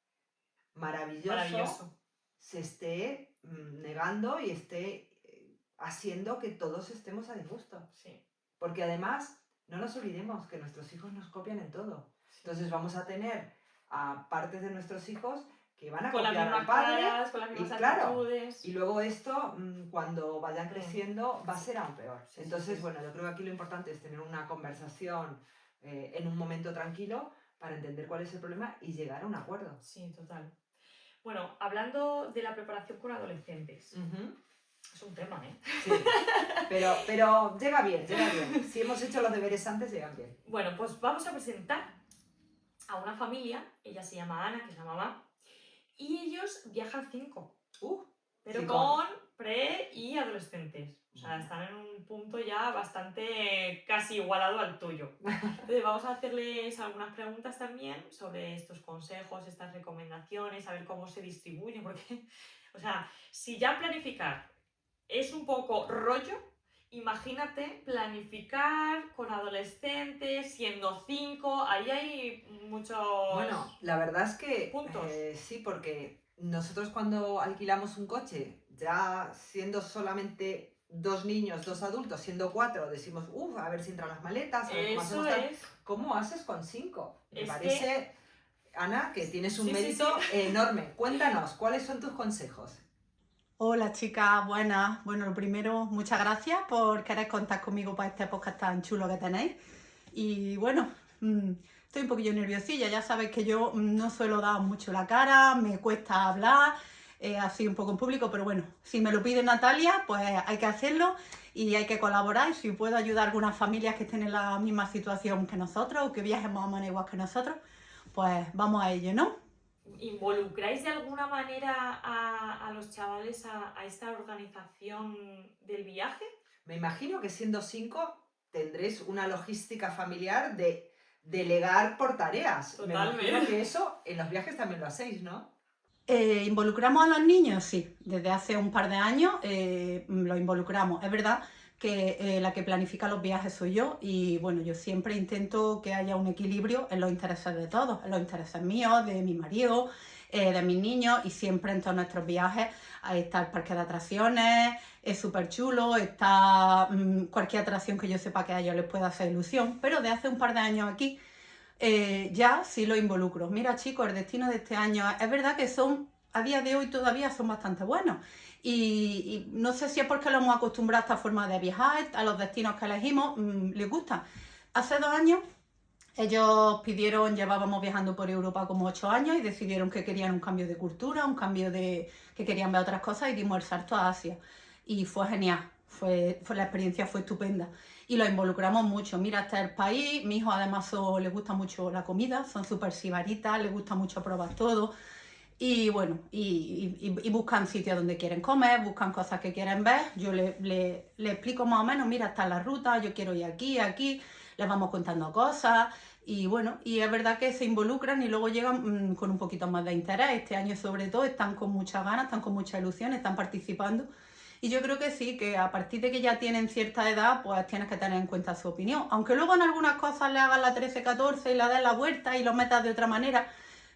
maravilloso. Se esté negando y esté haciendo que todos estemos a disgusto. Sí. Porque además, no nos olvidemos que nuestros hijos nos copian en todo. Sí. Entonces vamos a tener a partes de nuestros hijos que van a copiar al padre. Caras, con las mismas actitudes. Y luego esto, cuando vayan creciendo, va a ser aún peor. Sí, entonces, bueno, yo creo que aquí lo importante es tener una conversación en un momento tranquilo para entender cuál es el problema y llegar a un acuerdo. Sí, total. Bueno, hablando de la preparación con adolescentes. Es un tema, ¿eh? Sí, pero llega bien. Si hemos hecho los deberes antes, llegan bien. Bueno, pues vamos a presentar a una familia, ella se llama Ana, que es la mamá, y ellos viajan 5, pero 5 con pre y adolescentes. O sea, están en un punto ya bastante casi igualado al tuyo. Entonces vamos a hacerles algunas preguntas también sobre estos consejos, estas recomendaciones, a ver cómo se distribuyen, porque, o sea, si ya planificar es un poco rollo, imagínate planificar con adolescentes, siendo 5, ahí hay muchos... Bueno, la verdad es que puntos. Sí, porque nosotros cuando alquilamos un coche, ya siendo solamente 2 niños, 2 adultos, siendo 4, decimos, a ver si entran las maletas, a ver cómo hacemos tal. ¿Cómo haces con 5? Me parece, Ana, que tienes un mérito enorme. Cuéntanos, ¿cuáles son tus consejos? Hola chicas, buenas. Bueno, lo primero, muchas gracias por querer contar conmigo para este podcast tan chulo que tenéis. Y bueno, estoy un poquillo nerviosilla, ya sabéis que yo no suelo dar mucho la cara, me cuesta hablar, así un poco en público, pero bueno, si me lo pide Natalia, pues hay que hacerlo y hay que colaborar. Y si puedo ayudar a algunas familias que estén en la misma situación que nosotros o que viajen más o menos igual que nosotros, pues vamos a ello, ¿no? ¿Involucráis de alguna manera a los chavales a esta organización del viaje? Me imagino que siendo 5 tendréis una logística familiar de delegar por tareas. Totalmente. Me imagino que eso en los viajes también lo hacéis, ¿no? ¿Involucramos a los niños? Sí, desde hace un par de años los involucramos. Es verdad que la que planifica los viajes soy yo y bueno, yo siempre intento que haya un equilibrio en los intereses de todos, en los intereses míos, de mi marido, de mis niños y siempre en todos nuestros viajes ahí está el parque de atracciones, es súper chulo, está cualquier atracción que yo sepa que a ellos les pueda hacer ilusión, pero de hace un par de años aquí ya sí lo involucro. Mira chicos, el destino de este año, es verdad que son, a día de hoy todavía son bastante buenos y no sé si es porque lo hemos acostumbrado a esta forma de viajar, a los destinos que elegimos, les gusta. Hace 2 años ellos pidieron, llevábamos viajando por Europa como 8 años y decidieron que querían un cambio de cultura, un cambio de que querían ver otras cosas y dimos el salto a Asia. Y fue genial, la experiencia fue estupenda. Y los involucramos mucho. Mira, este es el país, mi hijo además les gusta mucho la comida, son súper sibaritas, les gusta mucho probar todo. Y bueno, y buscan sitios donde quieren comer, buscan cosas que quieren ver. Yo le explico más o menos, mira, está la ruta, yo quiero ir aquí, aquí, les vamos contando cosas. Y bueno, y es verdad que se involucran y luego llegan con un poquito más de interés. Este año sobre todo están con muchas ganas, están con mucha ilusión, están participando. Y yo creo que sí, que a partir de que ya tienen cierta edad, pues tienes que tener en cuenta su opinión. Aunque luego en algunas cosas le hagas la 13-14 y le des la vuelta y lo metas de otra manera,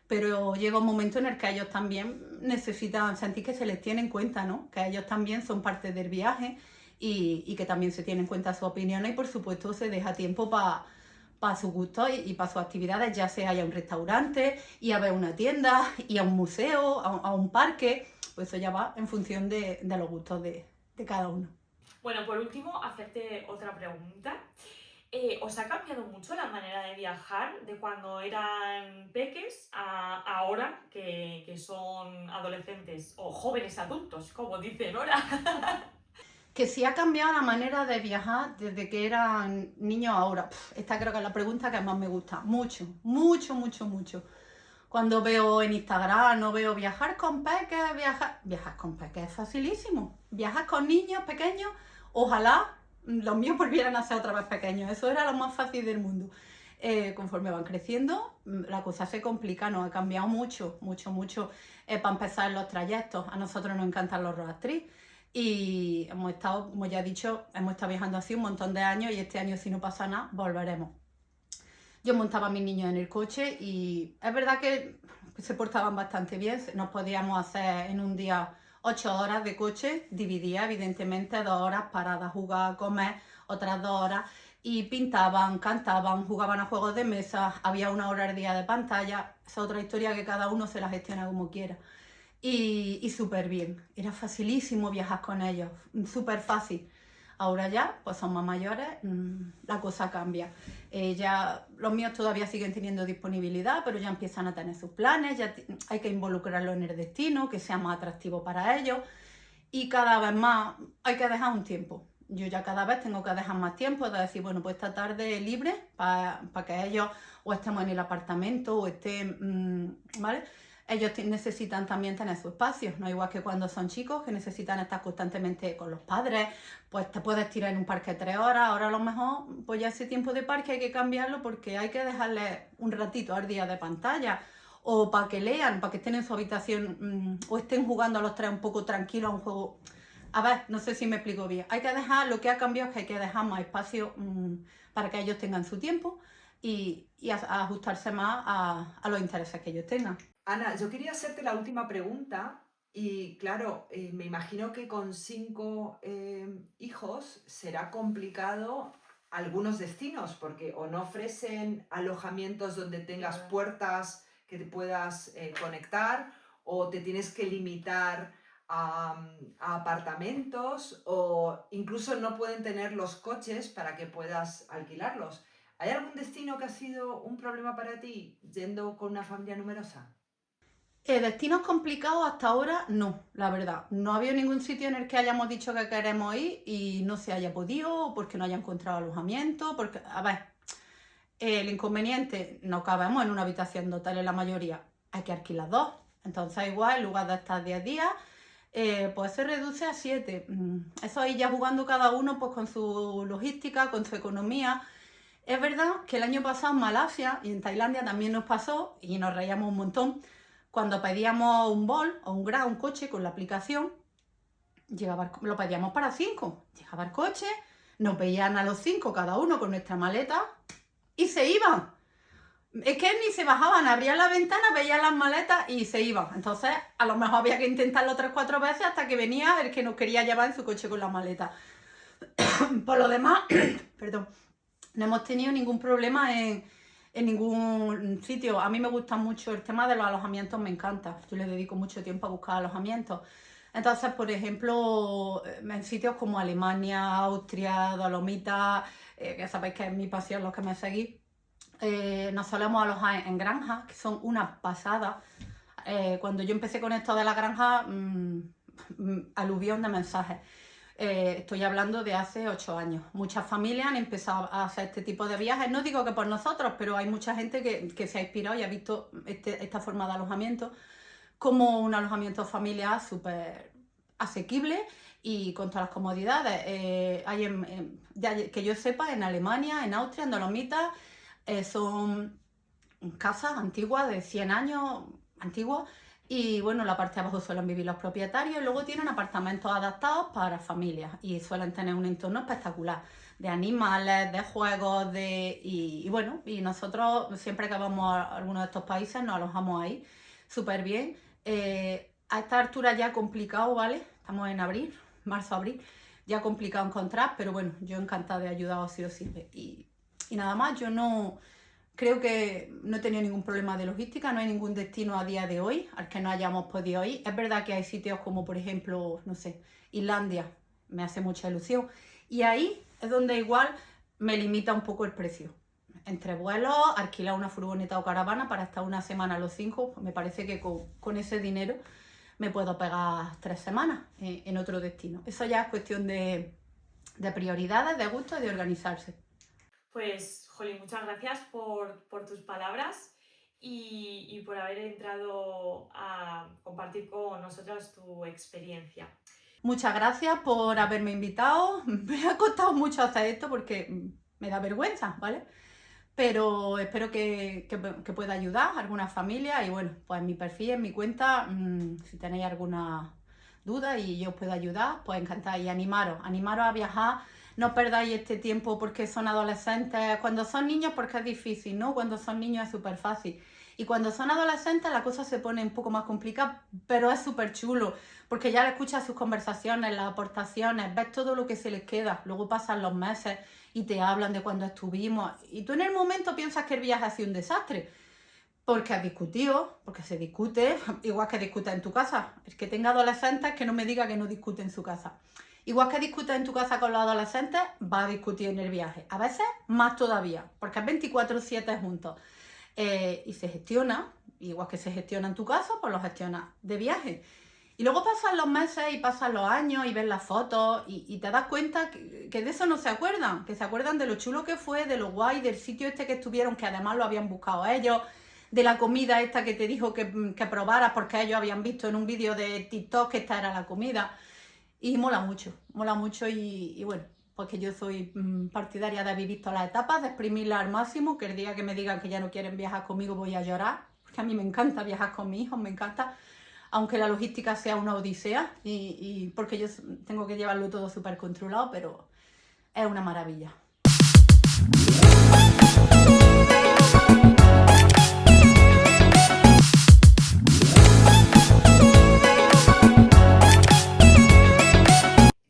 pero llega un momento en el que ellos también necesitan sentir que se les tiene en cuenta, ¿no? Que ellos también son parte del viaje y que también se tienen en cuenta sus opiniones y por supuesto se deja tiempo para sus gustos y para sus actividades, ya sea ir a un restaurante, ir a ver una tienda, ir a un museo, a un parque, pues eso ya va en función de los gustos de cada uno. Bueno, por último, hacerte otra pregunta. ¿Os ha cambiado mucho la manera de viajar de cuando eran peques a ahora que son adolescentes o jóvenes adultos, como dice Nora? Que si ha cambiado la manera de viajar desde que eran niños a ahora. Esta creo que es la pregunta que más me gusta. Mucho, mucho, mucho, mucho. Cuando veo en Instagram, no veo viajar con peques, viajar con peques es facilísimo. Viajar con niños pequeños, ojalá los míos volvieran a ser otra vez pequeños. Eso era lo más fácil del mundo. Conforme van creciendo, la cosa se complica, nos ha cambiado mucho, mucho, mucho. Para empezar, los trayectos. A nosotros nos encantan los road trips. Y hemos estado, como ya he dicho, hemos estado viajando así un montón de años y este año, si no pasa nada, volveremos. Yo montaba a mis niños en el coche y es verdad que se portaban bastante bien. Nos podíamos hacer en un día 8 horas de coche, dividía evidentemente 2 horas paradas, jugar, comer, otras 2 horas y pintaban, cantaban, jugaban a juegos de mesa, había 1 hora al día de pantalla. Esa es otra historia que cada uno se la gestiona como quiera. Y súper bien, era facilísimo viajar con ellos, súper fácil. Ahora ya, pues son más mayores, la cosa cambia. Ya los míos todavía siguen teniendo disponibilidad, pero ya empiezan a tener sus planes, ya hay que involucrarlos en el destino, que sea más atractivo para ellos. Y cada vez más hay que dejar un tiempo. Yo ya cada vez tengo que dejar más tiempo de decir, bueno, pues esta tarde libre para que ellos o estemos en el apartamento o estén, ¿vale? Ellos necesitan también tener su espacio, no igual que cuando son chicos que necesitan estar constantemente con los padres, pues te puedes tirar en un parque 3 horas, ahora a lo mejor pues ya ese tiempo de parque hay que cambiarlo porque hay que dejarles un ratito al día de pantalla o para que lean, para que estén en su habitación o estén jugando a los 3 un poco tranquilos a un juego. A ver, no sé si me explico bien, hay que dejar, lo que ha cambiado es que hay que dejar más espacio para que ellos tengan su tiempo y a ajustarse más a los intereses que ellos tengan. Ana, yo quería hacerte la última pregunta y claro, me imagino que con 5 hijos será complicado algunos destinos porque o no ofrecen alojamientos donde tengas puertas que te puedas conectar o te tienes que limitar a apartamentos o incluso no pueden tener los coches para que puedas alquilarlos. ¿Hay algún destino que ha sido un problema para ti yendo con una familia numerosa? Destinos complicados hasta ahora no, la verdad. No ha habido ningún sitio en el que hayamos dicho que queremos ir y no se haya podido, porque no haya encontrado alojamiento, porque, a ver, el inconveniente, no cabemos en una habitación de hotel en la mayoría, hay que alquilar 2. Entonces igual, en lugar de estar 10 días, pues se reduce a 7. Eso ahí ya jugando cada uno pues con su logística, con su economía. Es verdad que el año pasado en Malasia y en Tailandia también nos pasó y nos reíamos un montón. Cuando pedíamos un Bolt o un Grab, un coche con la aplicación, lo pedíamos para 5. Llegaba el coche, nos veían a los 5 cada uno con nuestra maleta y se iban. Es que ni se bajaban, abrían la ventana, veían las maletas y se iban. Entonces, a lo mejor había que intentarlo 3 o 4 veces hasta que venía el que nos quería llevar en su coche con la maleta. Por lo demás, perdón, no hemos tenido ningún problema en ningún sitio. A mí me gusta mucho el tema de los alojamientos, me encanta. Yo le dedico mucho tiempo a buscar alojamientos. Entonces, por ejemplo, en sitios como Alemania, Austria, Dolomitas, que sabéis que es mi pasión los que me seguís, nos solemos alojar en granjas, que son una pasada. Cuando yo empecé con esto de la granja, aluvión de mensajes. Estoy hablando de hace 8 años. Muchas familias han empezado a hacer este tipo de viajes. No digo que por nosotros, pero hay mucha gente que se ha inspirado y ha visto esta forma de alojamiento como un alojamiento familiar súper asequible y con todas las comodidades. Hay que yo sepa, en Alemania, en Austria, en Dolomitas, son casas antiguas de 100 años, antiguas, y bueno, la parte de abajo suelen vivir los propietarios y luego tienen apartamentos adaptados para familias y suelen tener un entorno espectacular de animales, de juegos, y bueno, y nosotros siempre que vamos a alguno de estos países nos alojamos ahí súper bien. A esta altura ya complicado, ¿vale? Estamos en abril, marzo-abril, ya complicado encontrar, pero bueno, yo encantada de ayudaros si os sirve. Y nada más, yo no creo que no he tenido ningún problema de logística, no hay ningún destino a día de hoy al que no hayamos podido ir. Es verdad que hay sitios como, por ejemplo, no sé, Islandia, me hace mucha ilusión. Y ahí es donde igual me limita un poco el precio. Entre vuelos, alquilar una furgoneta o caravana para estar una semana a los 5, me parece que con ese dinero me puedo pegar 3 semanas en otro destino. Eso ya es cuestión de prioridades, de gusto y de organizarse. Pues, Jolín, muchas gracias por tus palabras y por haber entrado a compartir con nosotras tu experiencia. Muchas gracias por haberme invitado. Me ha costado mucho hacer esto porque me da vergüenza, ¿vale? Pero espero que pueda ayudar a alguna familia y bueno, pues en mi perfil, en mi cuenta, si tenéis alguna duda y yo os puedo ayudar, pues encantada y animaros a viajar. No perdáis este tiempo porque son adolescentes, cuando son niños porque es difícil, ¿no? Cuando son niños es súper fácil. Y cuando son adolescentes la cosa se pone un poco más complicada, pero es súper chulo, porque ya le escuchas sus conversaciones, las aportaciones, ves todo lo que se les queda, luego pasan los meses y te hablan de cuando estuvimos, y tú en el momento piensas que el viaje ha sido un desastre, porque has discutido, porque se discute, igual que discutes en tu casa. El que tenga adolescentes que no me diga que no discute en su casa. Igual que discutes en tu casa con los adolescentes, va a discutir en el viaje. A veces más todavía, porque es 24/7 juntos. Y se gestiona, igual que se gestiona en tu casa, pues lo gestionas de viaje. Y luego pasan los meses y pasan los años y ves las fotos y te das cuenta que de eso no se acuerdan, que se acuerdan de lo chulo que fue, de lo guay, del sitio este que estuvieron, que además lo habían buscado ellos, de la comida esta que te dijo que probaras porque ellos habían visto en un vídeo de TikTok que esta era la comida. Y mola mucho y bueno, pues que yo soy partidaria de vivir todas las etapas, de exprimirlas al máximo, que el día que me digan que ya no quieren viajar conmigo voy a llorar, porque a mí me encanta viajar con mis hijos, me encanta, aunque la logística sea una odisea y porque yo tengo que llevarlo todo súper controlado, pero es una maravilla.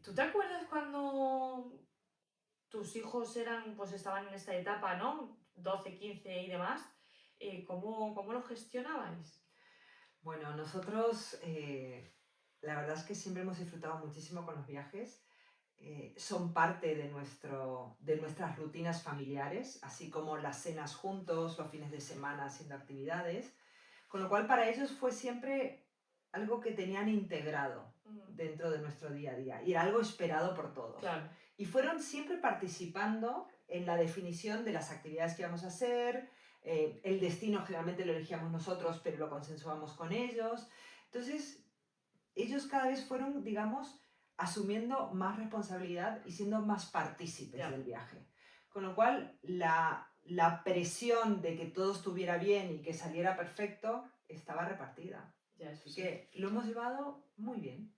¿Tú te acuerdas cuando tus hijos pues estaban en esta etapa, ¿no? 12, 15 y demás. ¿Cómo lo gestionabais? Bueno, nosotros la verdad es que siempre hemos disfrutado muchísimo con los viajes. Son parte de nuestras rutinas familiares, así como las cenas juntos, los fines de semana haciendo actividades, con lo cual para ellos fue siempre algo que tenían integrado dentro de nuestro día a día y era algo esperado por todos. Claro. Y fueron siempre participando en la definición de las actividades que íbamos a hacer, el destino generalmente lo elegíamos nosotros, pero lo consensuamos con ellos. Entonces, ellos cada vez fueron, digamos, asumiendo más responsabilidad y siendo más partícipes del viaje. Con lo cual, la presión de que todo estuviera bien y que saliera perfecto estaba repartida. Así que lo hemos llevado muy bien.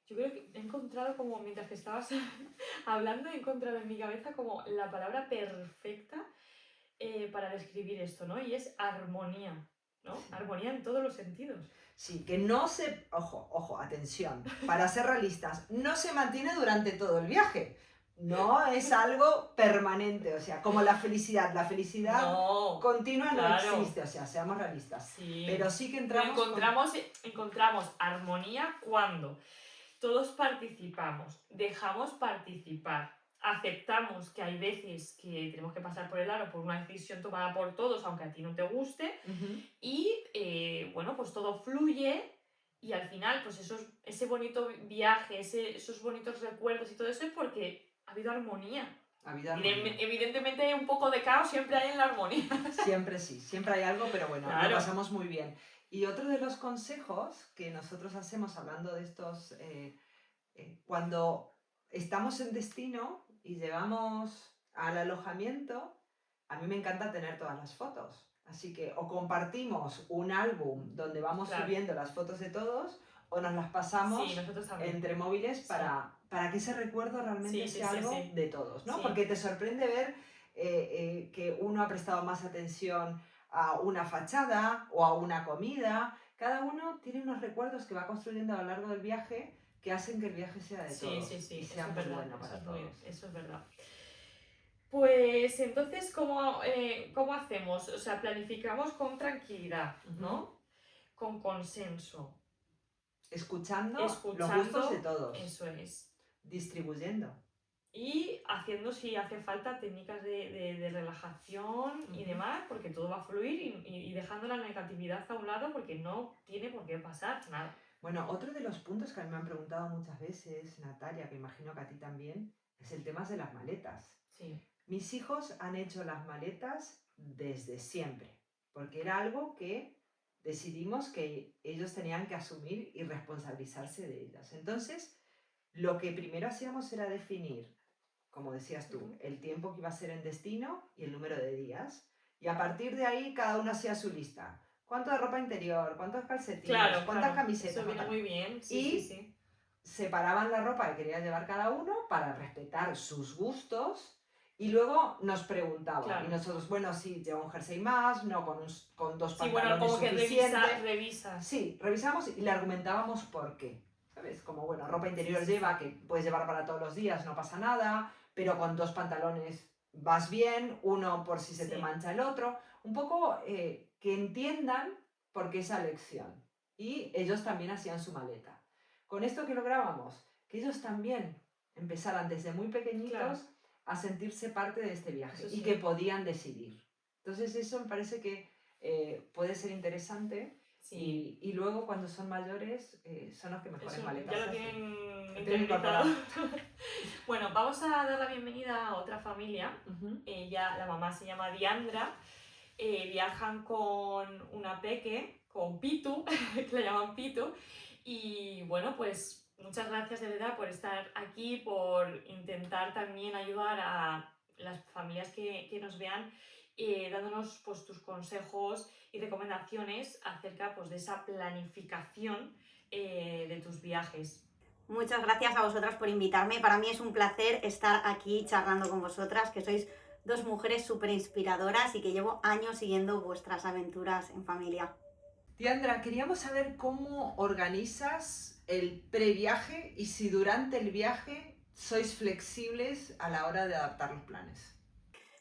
Yo creo que he encontrado como, mientras que estabas hablando, he encontrado en mi cabeza como la palabra perfecta para describir esto, ¿no? Y es armonía, ¿no? Armonía en todos los sentidos. Sí, que no se... Ojo, atención. Para ser realistas, no se mantiene durante todo el viaje. No es algo permanente, o sea, como la felicidad. La felicidad No, continua claro. no existe, o sea, seamos realistas. Sí. Pero sí que Pero entramos... encontramos armonía cuando todos participamos, dejamos participar, aceptamos que hay veces que tenemos que pasar por el aro por una decisión tomada por todos, aunque a ti no te guste, y bueno, pues todo fluye y al final, pues ese bonito viaje, esos bonitos recuerdos y todo eso es porque ha habido armonía. Evidentemente un poco de caos siempre hay en la armonía. Siempre sí, siempre hay algo, pero bueno, claro. Lo pasamos muy bien. Y otro de los consejos que nosotros hacemos hablando de estos, cuando estamos en destino y llegamos al alojamiento, a mí me encanta tener todas las fotos. Así que o compartimos un álbum donde vamos subiendo las fotos de todos o nos las pasamos entre móviles para que ese recuerdo realmente sea algo de todos, ¿no? Porque te sorprende ver que uno ha prestado más atención a una fachada o a una comida. Cada uno tiene unos recuerdos que va construyendo a lo largo del viaje que hacen que el viaje sea de todos y sea muy bueno para todos. Eso es verdad. Pues entonces, ¿cómo hacemos? O sea, planificamos con tranquilidad, ¿no? Con consenso. Escuchando los gustos de todos. Eso es. Distribuyendo. Y haciendo, si hace falta, técnicas de relajación y demás, porque todo va a fluir y dejando la negatividad a un lado porque no tiene por qué pasar nada. Bueno, otro de los puntos que a mí me han preguntado muchas veces, Natalia, que imagino que a ti también, es el tema de las maletas. Sí. Mis hijos han hecho las maletas desde siempre, porque era algo que decidimos que ellos tenían que asumir y responsabilizarse de ellas. Entonces, lo que primero hacíamos era definir, como decías tú, el tiempo que iba a ser en destino y el número de días. Y a partir de ahí, cada uno hacía su lista. ¿Cuánto de ropa interior? ¿Cuántos calcetines? ¿Cuántas camisetas? Eso viene muy bien. Sí. Separaban la ropa que quería llevar cada uno para respetar sus gustos. Y luego nos preguntaban, y nosotros, bueno, sí, lleva un jersey más, no, con dos pantalones como suficientes. Que revisas. Sí, revisamos y le argumentábamos por qué. ¿Sabes? Como, bueno, ropa interior lleva, que puedes llevar para todos los días, no pasa nada, pero con dos pantalones vas bien, uno por si se te mancha el otro. Un poco que entiendan por qué esa elección. Y ellos también hacían su maleta. Con esto que lográbamos, que ellos también empezaran desde muy pequeñitos a sentirse parte de este viaje y que podían decidir. Entonces eso me parece que puede ser interesante. Y luego cuando son mayores son los que mejores maletas ya lo tienen interiorizado. Bueno, vamos a dar la bienvenida a otra familia. La mamá se llama Diandra. Viajan con una peque, con Pitu, que la llaman Pitu. Y bueno, pues muchas gracias de verdad por estar aquí, por intentar también ayudar a las familias que nos vean, dándonos pues tus consejos y recomendaciones acerca pues de esa planificación de tus viajes. Muchas gracias a vosotras por invitarme. Para mí es un placer estar aquí charlando con vosotras, que sois dos mujeres súper inspiradoras y que llevo años siguiendo vuestras aventuras en familia. Diandra, queríamos saber cómo organizas el previaje y si durante el viaje sois flexibles a la hora de adaptar los planes.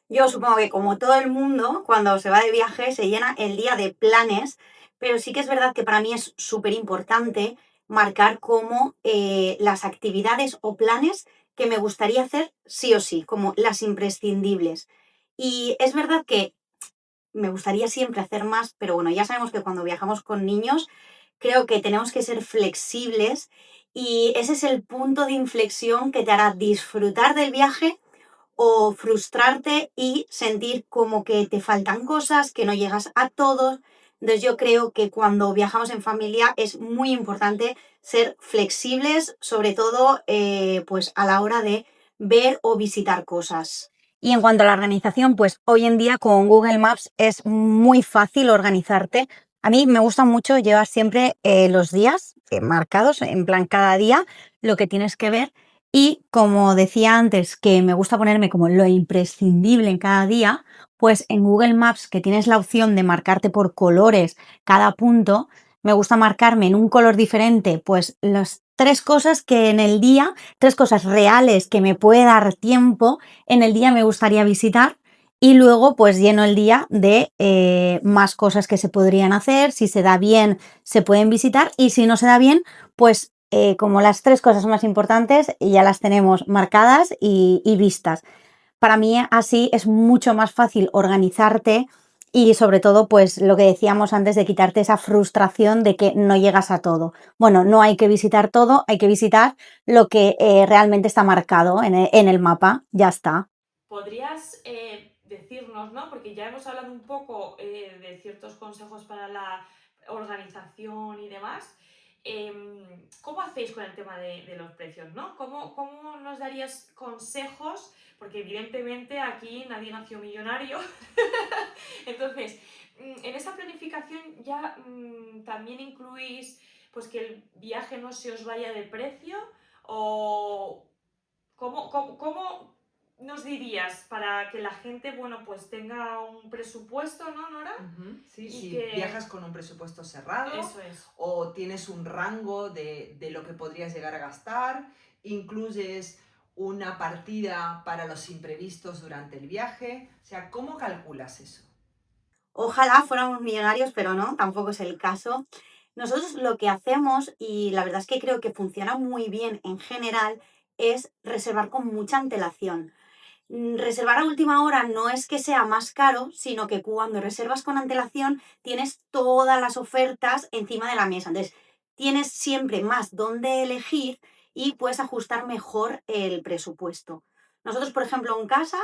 Yo supongo que como todo el mundo, cuando se va de viaje se llena el día de planes, pero sí que es verdad que para mí es súper importante marcar como las actividades o planes que me gustaría hacer sí o sí, como las imprescindibles. Y es verdad que me gustaría siempre hacer más, pero bueno, ya sabemos que cuando viajamos con niños creo que tenemos que ser flexibles y ese es el punto de inflexión que te hará disfrutar del viaje o frustrarte y sentir como que te faltan cosas, que no llegas a todos. Entonces yo creo que cuando viajamos en familia es muy importante ser flexibles, sobre todo pues a la hora de ver o visitar cosas. Y en cuanto a la organización, pues hoy en día con Google Maps es muy fácil organizarte. A mí me gusta mucho llevar siempre los días marcados, en plan cada día, lo que tienes que ver. Y como decía antes, que me gusta ponerme como lo imprescindible en cada día, pues en Google Maps, que tienes la opción de marcarte por colores cada punto, me gusta marcarme en un color diferente, pues las tres cosas que en el día, tres cosas reales que me puede dar tiempo en el día me gustaría visitar y luego pues lleno el día de más cosas que se podrían hacer, si se da bien se pueden visitar y si no se da bien pues como las tres cosas más importantes ya las tenemos marcadas y vistas. Para mí así es mucho más fácil organizarte y sobre todo pues lo que decíamos antes de quitarte esa frustración de que no llegas a todo. Bueno, no hay que visitar todo, hay que visitar lo que realmente está marcado en el mapa, ya está. ¿Podrías decirnos, ¿no? Porque ya hemos hablado un poco de ciertos consejos para la organización y demás. ¿Cómo hacéis con el tema de los precios, ¿no? ¿Cómo nos darías consejos? Porque evidentemente aquí nadie nació millonario. Entonces, en esa planificación ya también incluís pues que el viaje no se os vaya de precio o cómo nos dirías para que la gente, bueno, pues tenga un presupuesto, ¿no, Nora? Sí, Y si que- viajas con un presupuesto cerrado Eso es. o tienes un rango de lo que podrías llegar a gastar, incluyes una partida para los imprevistos durante el viaje, o sea, ¿cómo calculas eso? Ojalá fuéramos millonarios, pero no, tampoco es el caso. Nosotros lo que hacemos, y la verdad es que creo que funciona muy bien en general, es reservar con mucha antelación. Reservar a última hora no es que sea más caro, sino que cuando reservas con antelación tienes todas las ofertas encima de la mesa. Entonces, tienes siempre más dónde elegir y puedes ajustar mejor el presupuesto. Nosotros, por ejemplo, en casa,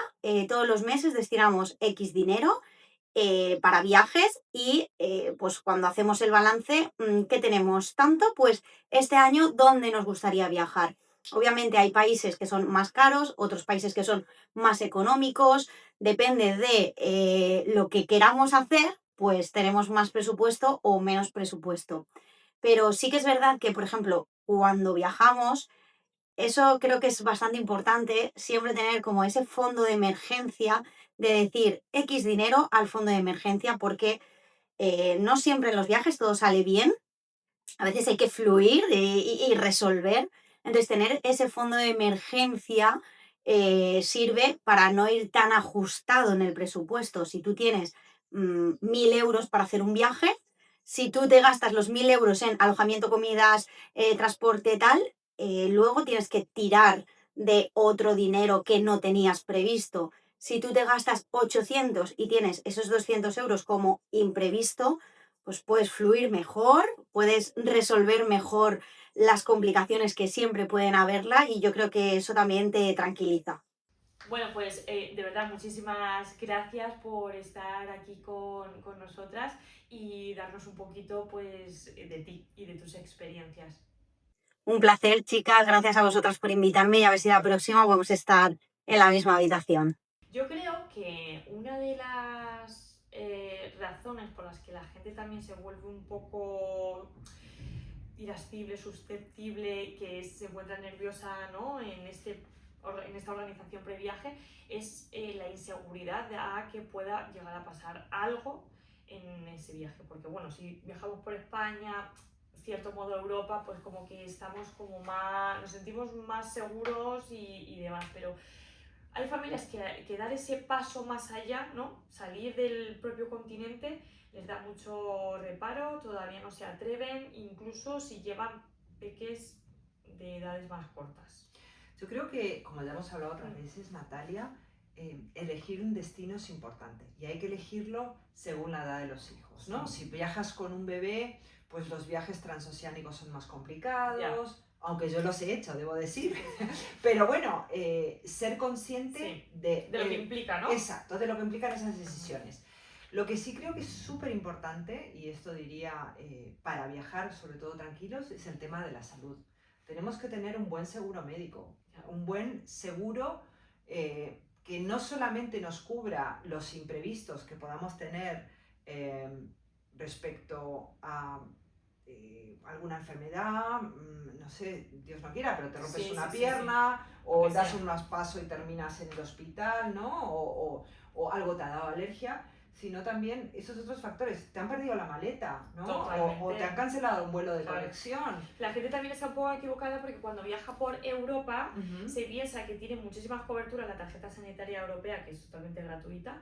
todos los meses destinamos X dinero para viajes y pues cuando hacemos el balance, ¿qué tenemos? Tanto, pues este año, ¿dónde nos gustaría viajar? Obviamente hay países que son más caros, otros países que son más económicos, depende de lo que queramos hacer, pues tenemos más presupuesto o menos presupuesto. Pero sí que es verdad que, por ejemplo, cuando viajamos, eso creo que es bastante importante, siempre tener como ese fondo de emergencia, de decir X dinero al fondo de emergencia, porque no siempre en los viajes todo sale bien, a veces hay que fluir y resolver. Entonces, tener ese fondo de emergencia sirve para no ir tan ajustado en el presupuesto. Si tú tienes 1.000 euros para hacer un viaje, si tú te gastas los 1.000 euros en alojamiento, comidas, transporte, tal, luego tienes que tirar de otro dinero que no tenías previsto. Si tú te gastas 800 y tienes esos 200 euros como imprevisto, pues puedes fluir mejor, puedes resolver mejor las complicaciones que siempre pueden haberla y yo creo que eso también te tranquiliza. Bueno, pues de verdad, muchísimas gracias por estar aquí con nosotras y darnos un poquito pues de ti y de tus experiencias. Un placer, chicas, gracias a vosotras por invitarme y a ver si la próxima podemos estar en la misma habitación. Yo creo que una de las razones por las que la gente también se vuelve un poco irascible, susceptible, que se encuentra nerviosa, ¿no? en esta organización previaje, es la inseguridad a que pueda llegar a pasar algo en ese viaje. Porque bueno, si viajamos por España, cierto modo Europa, pues como que estamos como más, nos sentimos más seguros y demás, pero hay familias que dar ese paso más allá, ¿no? Salir del propio continente les da mucho reparo, todavía no se atreven, incluso si llevan peques de edades más cortas. Yo creo que, como ya hemos hablado otras veces, Natalia, elegir un destino es importante y hay que elegirlo según la edad de los hijos, ¿no? Si viajas con un bebé, pues los viajes transoceánicos son más complicados, aunque yo los he hecho, debo decir, pero bueno, ser consciente de lo que implica, ¿no? Exacto, de lo que implican esas decisiones. Lo que sí creo que es súper importante, y esto diría para viajar sobre todo tranquilos, es el tema de la salud. Tenemos que tener un buen seguro médico, un buen seguro que no solamente nos cubra los imprevistos que podamos tener respecto a alguna enfermedad, no sé, Dios no quiera, pero te rompes una pierna, o das un raspazo y terminas en el hospital, ¿no? O algo te ha dado alergia, sino también esos otros factores. Te han perdido la maleta, ¿no? O te han cancelado un vuelo de conexión. La gente también está un poco equivocada porque cuando viaja por Europa se piensa que tiene muchísimas coberturas la tarjeta sanitaria europea, que es totalmente gratuita,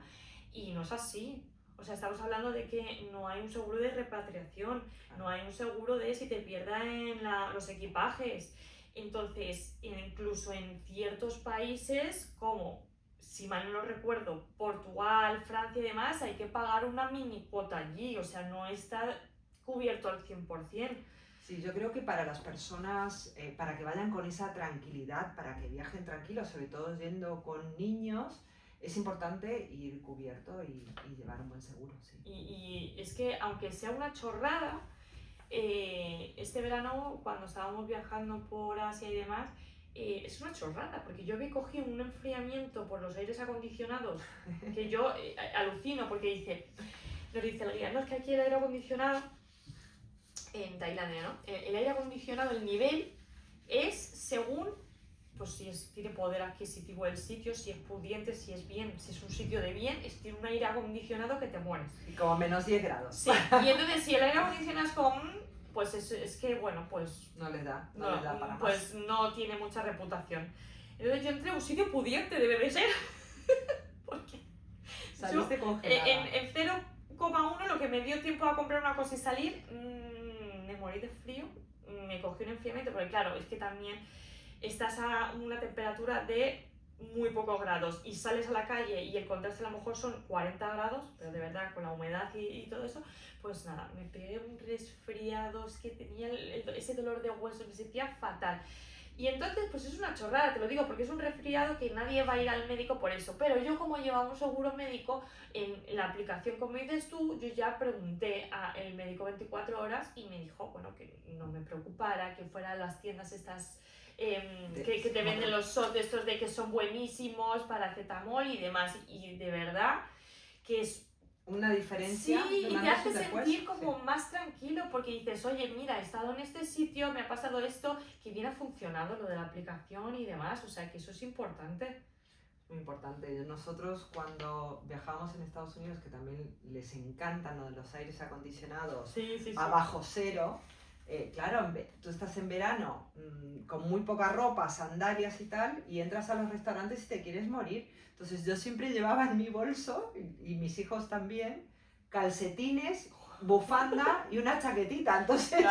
y no es así. O sea, estamos hablando de que no hay un seguro de repatriación, no hay un seguro de si te pierden los equipajes. Entonces, incluso en ciertos países, como, si mal no lo recuerdo, Portugal, Francia y demás, hay que pagar una mini cuota allí. O sea, no está cubierto al 100%. Sí, yo creo que para las personas, para que vayan con esa tranquilidad, para que viajen tranquilos, sobre todo yendo con niños, es importante ir cubierto y llevar un buen seguro, sí. Y es que, aunque sea una chorrada, este verano, cuando estábamos viajando por Asia y demás, es una chorrada, porque yo me cogí un enfriamiento por los aires acondicionados, que yo alucino, porque nos dice el guía, no, es que aquí el aire acondicionado, en Tailandia, ¿no? El aire acondicionado, el nivel, es según, pues si tiene poder adquisitivo el sitio, si es pudiente, si es bien, si es un sitio de bien, tiene un aire acondicionado que te mueres. Y como menos 10 grados. Sí, y entonces si el aire acondicionado es como, pues es que, bueno, pues... No les da para más. Pues no tiene mucha reputación. Entonces yo entré a un sitio pudiente, debe de ser. Porque saliste congelada. En 0,1 lo que me dio tiempo a comprar una cosa y salir, me morí de frío, me cogí un enfriamiento, porque claro, es que también estás a una temperatura de muy pocos grados y sales a la calle y el contraste a lo mejor son 40 grados, pero de verdad con la humedad y todo eso, pues nada, me pegué un resfriado, es que tenía ese dolor de hueso, me sentía fatal. Y entonces, pues es una chorrada, te lo digo, porque es un resfriado que nadie va a ir al médico por eso. Pero yo, como llevaba un seguro médico, en la aplicación, como dices tú, yo ya pregunté al médico 24 horas y me dijo, bueno, que no me preocupara, que fuera a las tiendas estas que te venden los shots estos de que son buenísimos, paracetamol y demás. Y de verdad que es una diferencia. Sí, y te hace sentir como más tranquilo porque dices, oye, mira, he estado en este sitio, me ha pasado esto, que bien ha funcionado lo de la aplicación y demás, o sea que eso es importante. Muy importante. Nosotros cuando viajamos en Estados Unidos, que también les encantan lo de los aires acondicionados a bajo cero, claro, tú estás en verano con muy poca ropa, sandalias y tal, y entras a los restaurantes y te quieres morir. Entonces yo siempre llevaba en mi bolso, y mis hijos también, calcetines, bufanda y una chaquetita. Entonces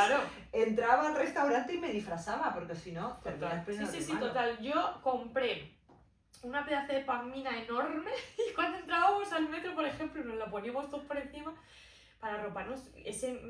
entraba al restaurante y me disfrazaba, porque si no, terminas poniéndote malo. Total. Yo compré una pedazo de pamina enorme y cuando entrábamos al metro, por ejemplo, nos la poníamos todos por encima para arroparnos ese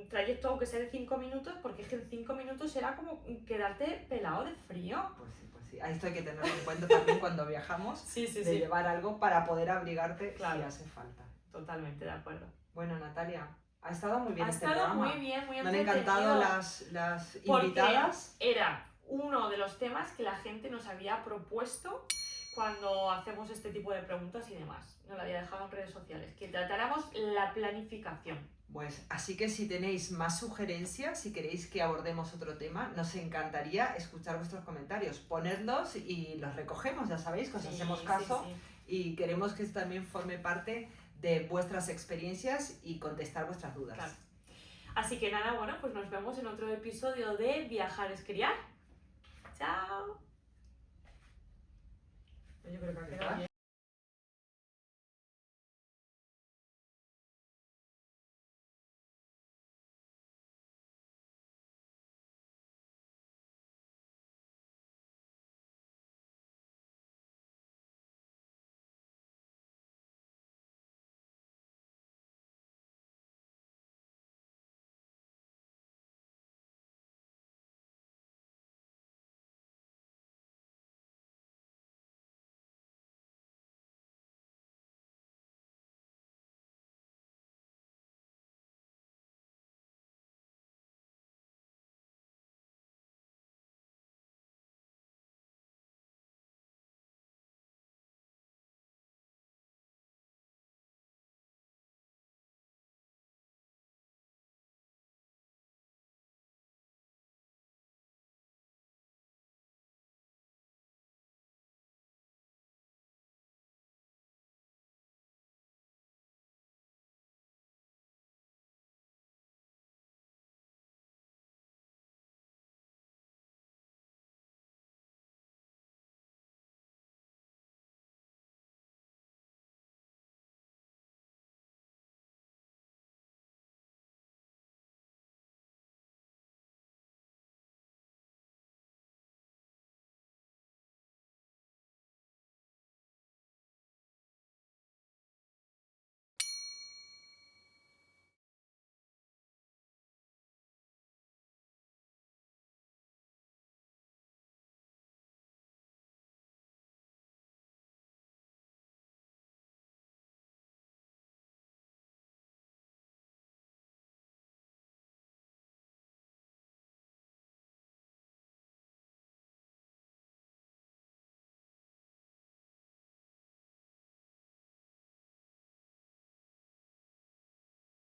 trayecto, aunque sea de 5 minutos, porque es que en 5 minutos era como quedarte pelado de frío. Pues sí. A esto hay que tenerlo en cuenta también cuando viajamos, de llevar algo para poder abrigarte si hace falta. Totalmente de acuerdo. Bueno, Natalia, ha estado muy bien este programa. programa. Muy bien, muy entretenido. Me han encantado las invitadas. Era uno de los temas que la gente nos había propuesto cuando hacemos este tipo de preguntas y demás. Nos lo había dejado en redes sociales, que tratáramos la planificación. Pues así que si tenéis más sugerencias, si queréis que abordemos otro tema, nos encantaría escuchar vuestros comentarios. Ponedlos y los recogemos, ya sabéis, que os hacemos caso y queremos que esto también forme parte de vuestras experiencias y contestar vuestras dudas. Claro. Así que nada, bueno, pues nos vemos en otro episodio de Viajar es Criar. ¡Chao! Yo creo que ha quedado bien.